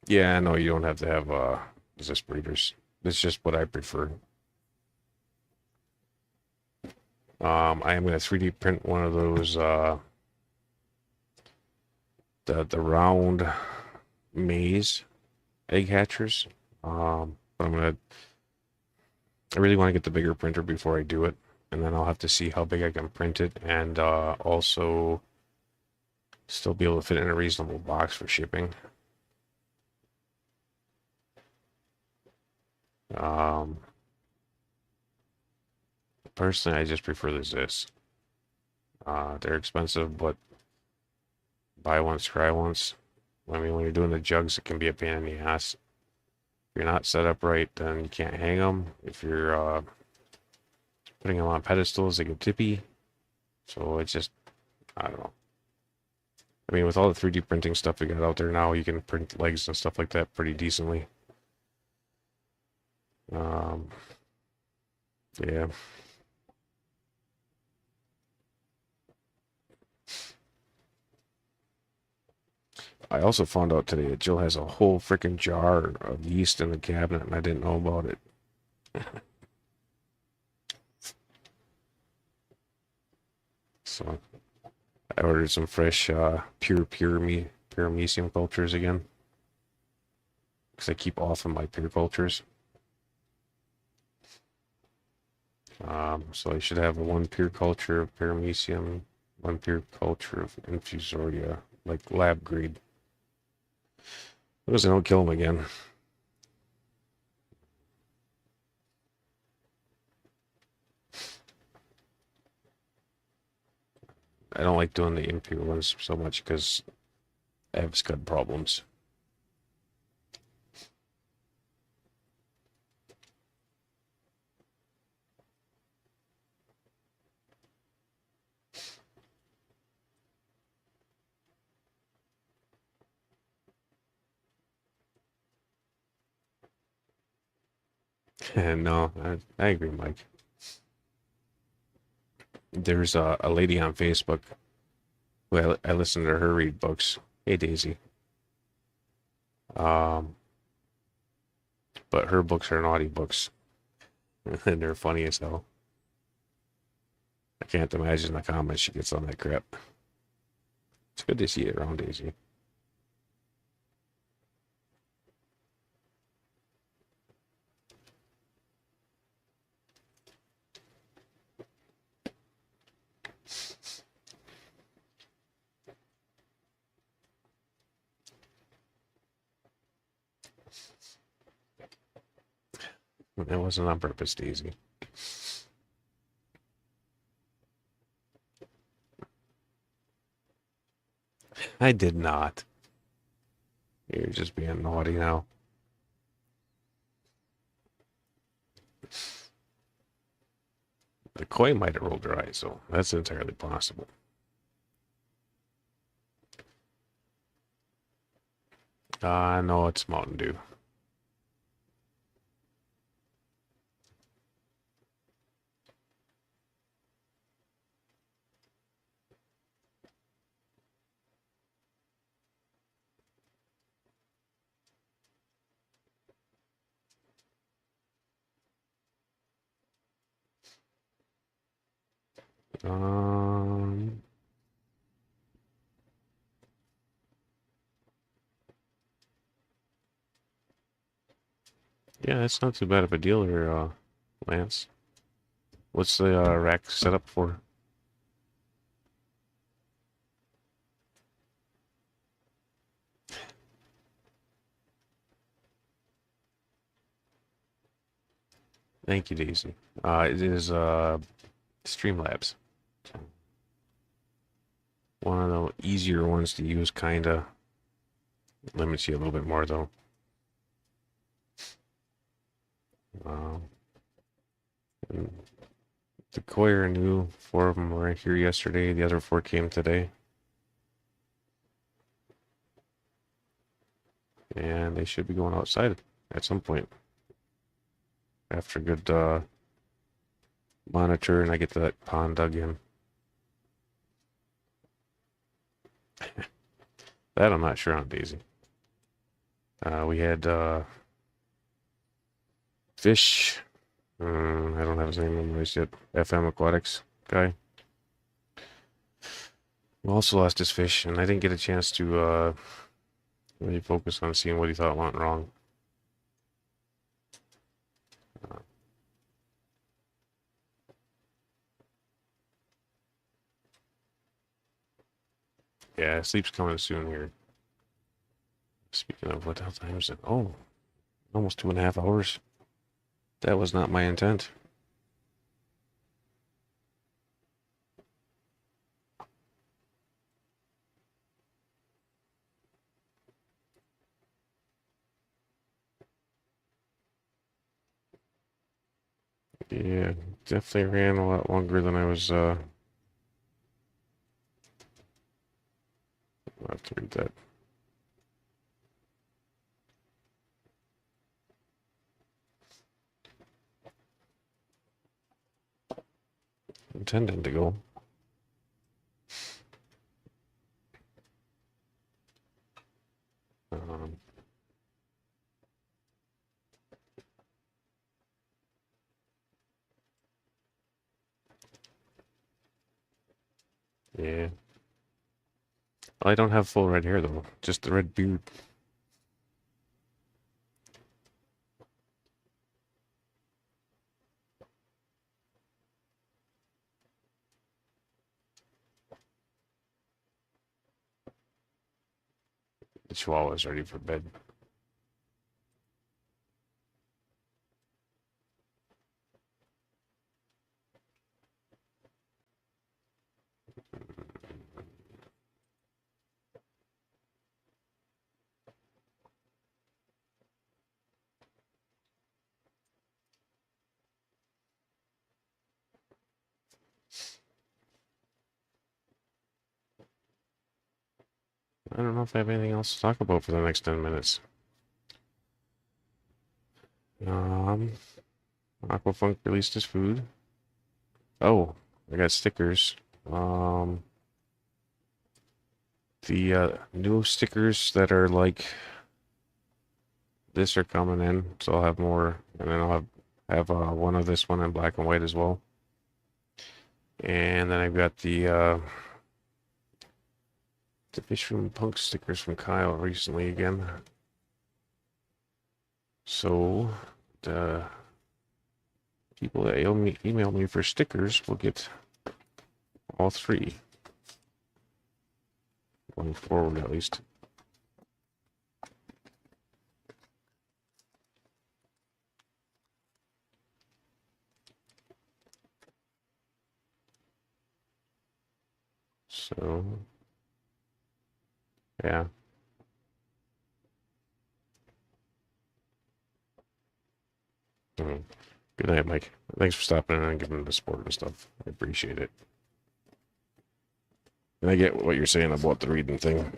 Yeah, no, you don't have to have resist breeders. It's just what I prefer. I am gonna 3D print one of those the round maze egg hatchers. But I really want to get the bigger printer before I do it, and then I'll have to see how big I can print it, and also still be able to fit in a reasonable box for shipping. Personally, I just prefer this. They're expensive, but buy once, cry once. I mean, when you're doing the jugs, it can be a pain in the ass. If you're not set up right, then you can't hang them. If you're putting them on pedestals, they get tippy. So it's just, I don't know. I mean, with all the 3D printing stuff we got out there now, you can print legs and stuff like that pretty decently. Yeah. I also found out today that Jill has a whole freaking jar of yeast in the cabinet, and I didn't know about it. So I ordered some fresh, pure paramecium cultures again, because I keep off of my pure cultures. So I should have one pure culture of paramecium, one pure culture of infusoria, like lab grade. Those don't kill them again. I don't like doing the impure ones so much because I have scud problems. And no, I agree, Mike. There's a lady on Facebook who I listen to her read books. Hey, Daisy. Um, but her books are naughty books, and they're funny as hell. I can't imagine the comments she gets on that crap. It's good to see it around, Daisy. It wasn't on purpose, Daisy. I did not. You're just being naughty now. The koi might have rolled her eyes, so that's entirely possible. No, it's Mountain Dew. Um, yeah, that's not too bad of a deal here, Lance. What's the rack set up for? Thank you, Daisy. It is Streamlabs. One of the easier ones to use, kinda. Limits you a little bit more, though. Um, the koi are new. 4 of them were here yesterday. The other 4 came today. And they should be going outside at some point. After a good monitor and I get that pond dug in. That I'm not sure on, Daisy. We had fish. I don't have his name memorized yet. FM Aquatics guy. We also lost his fish, and I didn't get a chance to really focus on seeing what he thought went wrong. Yeah, sleep's coming soon here. Speaking of, what the hell time is it? Oh, almost 2.5 hours. That was not my intent. Yeah, definitely ran a lot longer than I was, I'll have to read that. Intending to go. Um, yeah. I don't have full red hair though, just the red beard. The chihuahua's ready for bed. I don't know if I have anything else to talk about for the next 10 minutes. Um, Aquafunk released his food. Oh, I got stickers. The new stickers that are like this are coming in, so I'll have more, and then I'll have one of this one in black and white as well. And then I've got the Fisherman Punk stickers from Kyle recently again. So the people that email me for stickers will get all three. Going forward, at least. So, yeah. Good night, Mike. Thanks for stopping in and giving the support and stuff. I appreciate it. And I get what you're saying about the reading thing.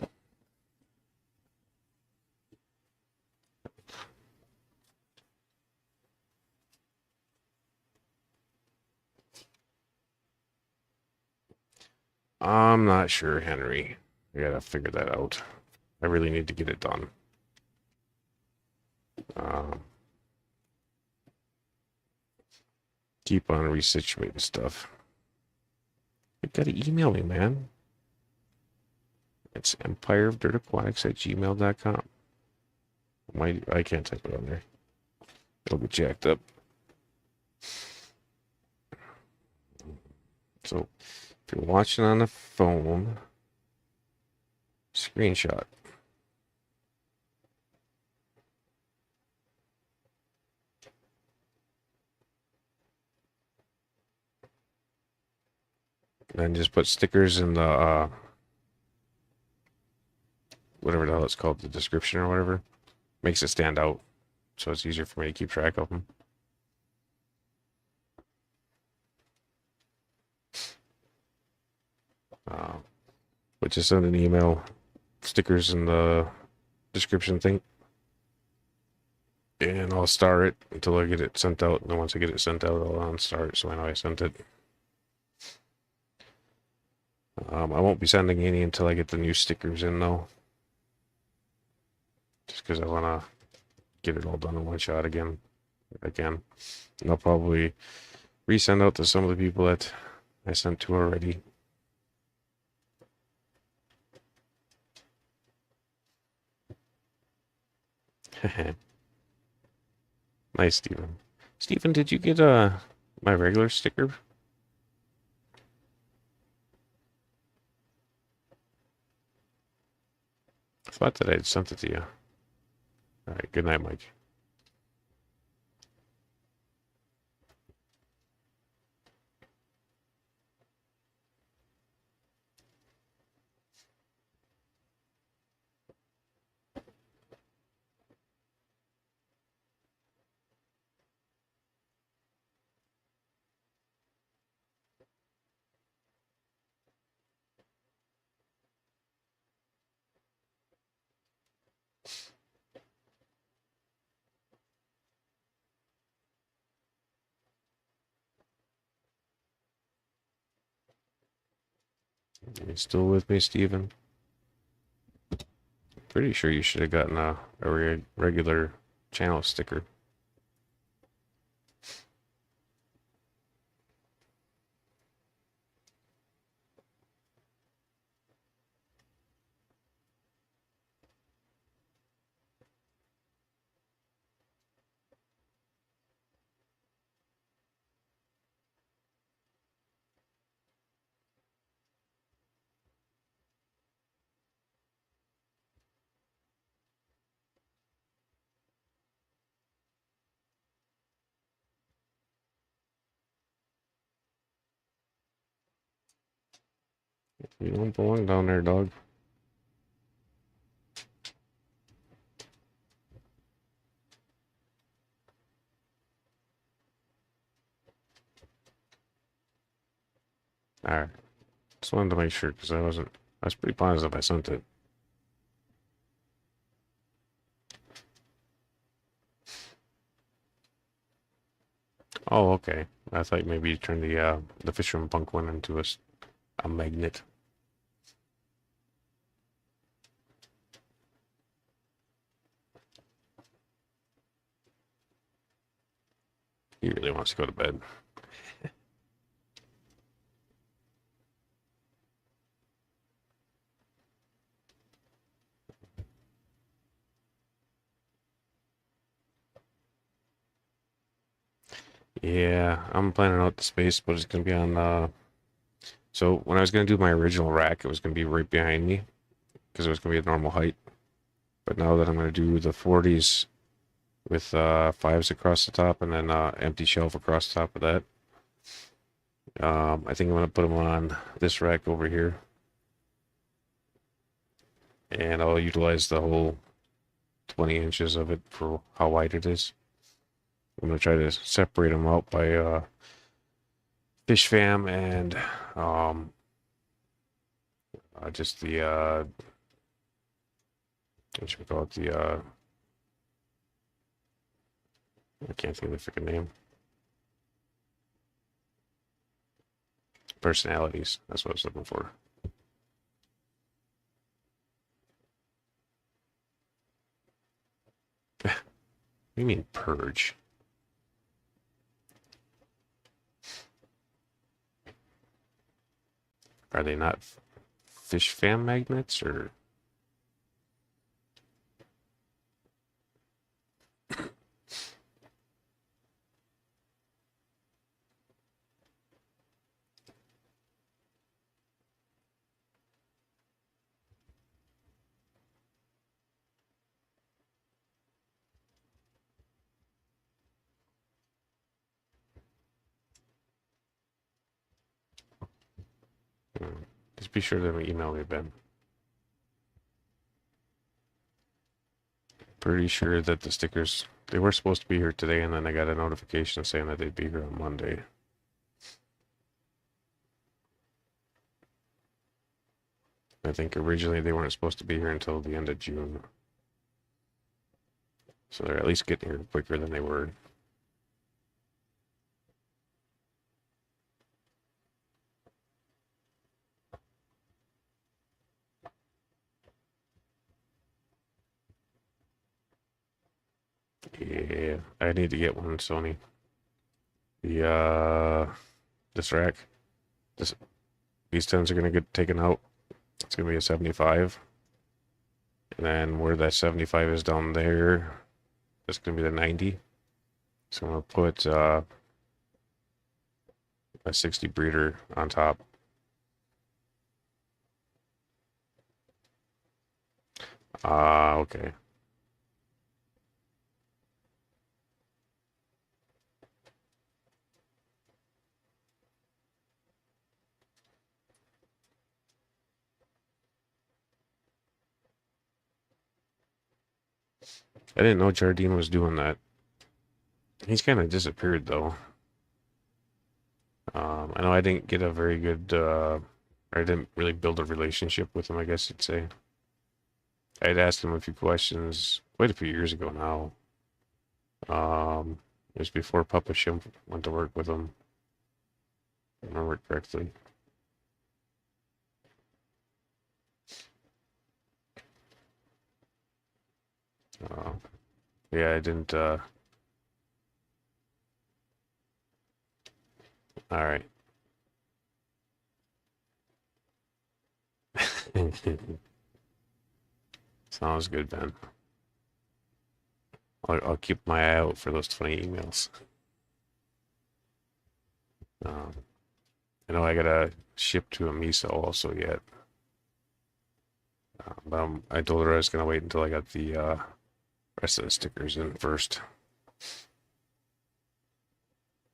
I'm not sure, Henry. I gotta figure that out. I really need to get it done. Keep on resituating stuff. You gotta email me, man. It's empireofdirtaquatics@gmail.com. I can't type it on there. It'll get jacked up. So if you're watching on a phone, screenshot. And just put stickers in the whatever the hell it's called, the description or whatever. Makes it stand out, so it's easier for me to keep track of them. But just send an email, stickers in the description thing, and I'll star it until I get it sent out. And then once I get it sent out, I'll unstar it so I know I sent it. I won't be sending any until I get the new stickers in, though. Just because I want to get it all done in one shot again. And I'll probably resend out to some of the people that I sent to already. Nice, Steven. Steven, did you get my regular sticker? I thought that I'd sent it to you. All right, good night, Mike. You still with me, Steven? Pretty sure you should have gotten a regular channel sticker. You don't belong down there, dog. Alright. Just wanted to make sure because I was pretty positive I sent it. Oh, okay. I thought maybe you turned the Fisherman Punk one into a magnet. He really wants to go to bed. Yeah, I'm planning out the space, but it's gonna be on. So when I was gonna do my original rack, it was gonna be right behind me because it was gonna be a normal height. But now that I'm gonna do the 40s with fives across the top and then empty shelf across the top of that, I think I'm gonna put them on this rack over here, and I'll utilize the whole 20 inches of it for how wide it is. I'm gonna try to separate them out by fish fam and um, just the what should we call it? The I can't think of the freaking name. Personalities. That's what I was looking for. What do you mean purge? Are they not fish fan magnets or? Just be sure to email me, Ben. Pretty sure that the stickers, they were supposed to be here today, and then I got a notification saying that they'd be here on Monday. I think originally they weren't supposed to be here until the end of June. So they're at least getting here quicker than they were. Yeah, I need to get one, Sony. This rack, this these tins are gonna get taken out. It's gonna be a 75, and then where that 75 is down there, that's gonna be the 90. So I'm gonna put a 60 breeder on top. Okay. I didn't know Jardine was doing that. He's kind of disappeared though. I know I didn't get a very good, or I didn't really build a relationship with him, I guess you'd say. I had asked him a few questions quite a few years ago now. It was before Papa Shimp went to work with him. If I remember correctly. Uh, yeah, I didn't, all right. Sounds good, Ben. I'll keep my eye out for those 20 emails. I know I gotta ship to a Misa also yet. But I told her I was gonna wait until I got the rest of the stickers in first.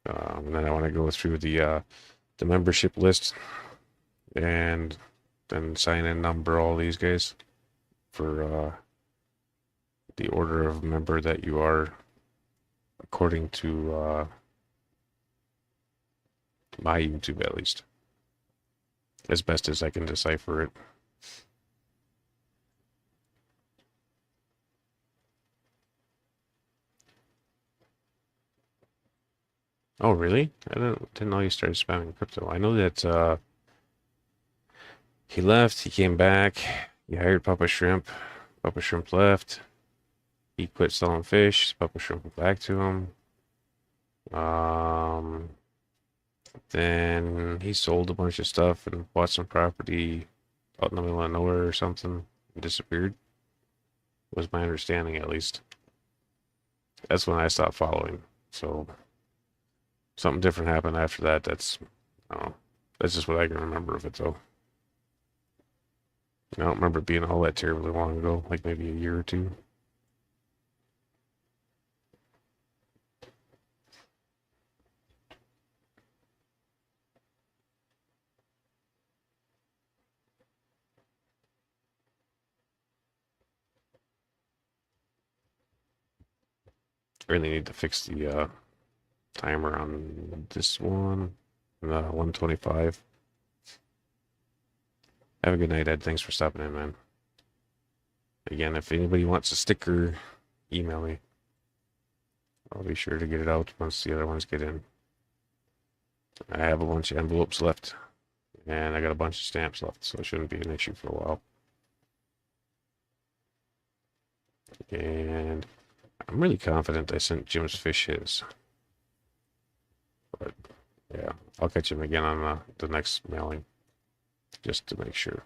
And then I want to go through the membership list and then sign and number all these guys for the order of member that you are according to my YouTube at least, as best as I can decipher it. Oh, really? I didn't know you started spamming crypto. I know that he left, he came back, he hired Papa Shrimp. Papa Shrimp left. He quit selling fish. Papa Shrimp went back to him. Then he sold a bunch of stuff and bought some property out in the middle of nowhere or something and disappeared. Was my understanding, at least. That's when I stopped following. So something different happened after that. I don't know. That's just what I can remember of it, though. I don't remember it being all that terribly long ago, like maybe a year or two. I really need to fix the timer on this one, the 125. Have a good night, Ed. Thanks for stopping in, man. Again, if anybody wants a sticker, email me. I'll be sure to get it out once the other ones get in. I have a bunch of envelopes left, and I got a bunch of stamps left, so it shouldn't be an issue for a while. And I'm really confident I sent Jim's fish his. But yeah, I'll catch him again on the next mailing, just to make sure.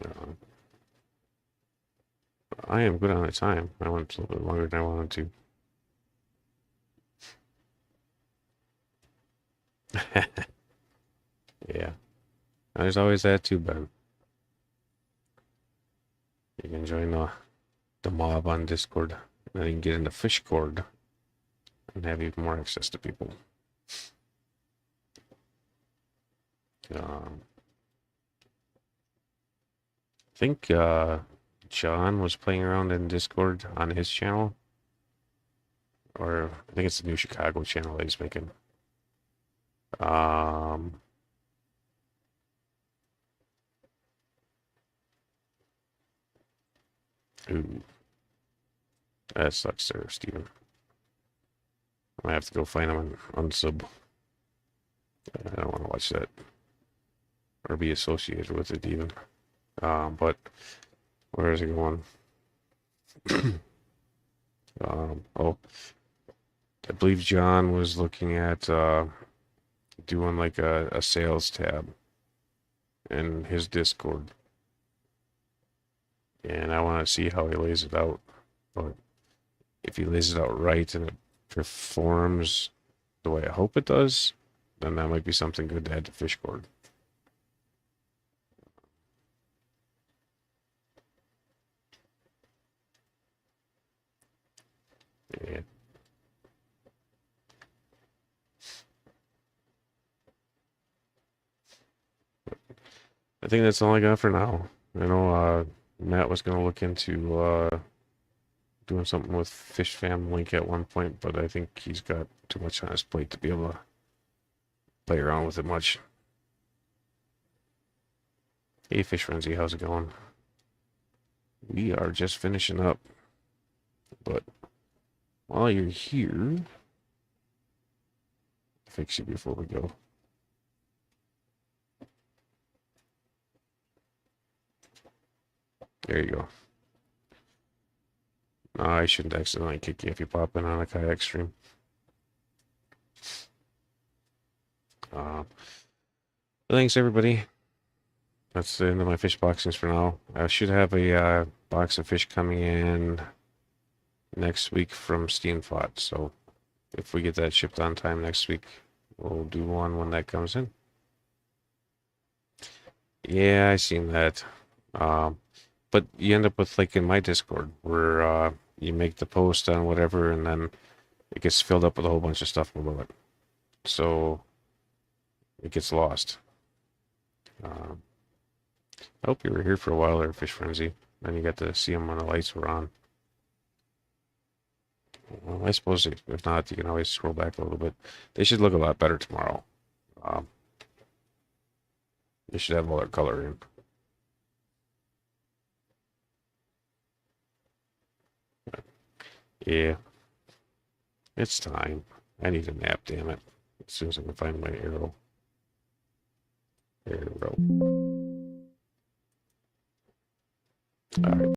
Uh, I am good on the time. I went a little bit longer than I wanted to. Yeah, there's always that too, Ben. You can join the mob on Discord, and then you can get into Fishcord and have even more access to people. I think John was playing around in Discord on his channel, or I think it's the New Chicago channel that he's making. Ooh, that sucks there, Steven. I might have to go find him on sub. I don't want to watch that or be associated with it even. But where is it going? Oh, I believe John was looking at doing like a sales tab in his Discord. And I want to see how he lays it out. But if he lays it out right and it performs the way I hope it does, then that might be something good to add to Fishcord. Yeah. I think that's all I got for now. I know Matt was going to look into doing something with Fish Fam Link at one point, but I think he's got too much on his plate to be able to play around with it much. Hey, Fish Frenzy, how's it going? We are just finishing up, but while you're here, I'll fix you before we go. There you go. No, I shouldn't accidentally kick you if you pop in on a kayak stream. Thanks, everybody. That's the end of my fish boxings for now. I should have a box of fish coming in next week from Steamfot. So if we get that shipped on time next week, we'll do one when that comes in. Yeah, I seen that. But you end up with like in my Discord where you make the post on whatever and then it gets filled up with a whole bunch of stuff below it. So it gets lost. I hope you were here for a while there, Fish Frenzy. Then you got to see them when the lights were on. Well, I suppose if not, you can always scroll back a little bit. They should look a lot better tomorrow. They should have all their color in. Yeah. It's time. I need a nap, damn it. As soon as I can find my arrow. There we go. All right.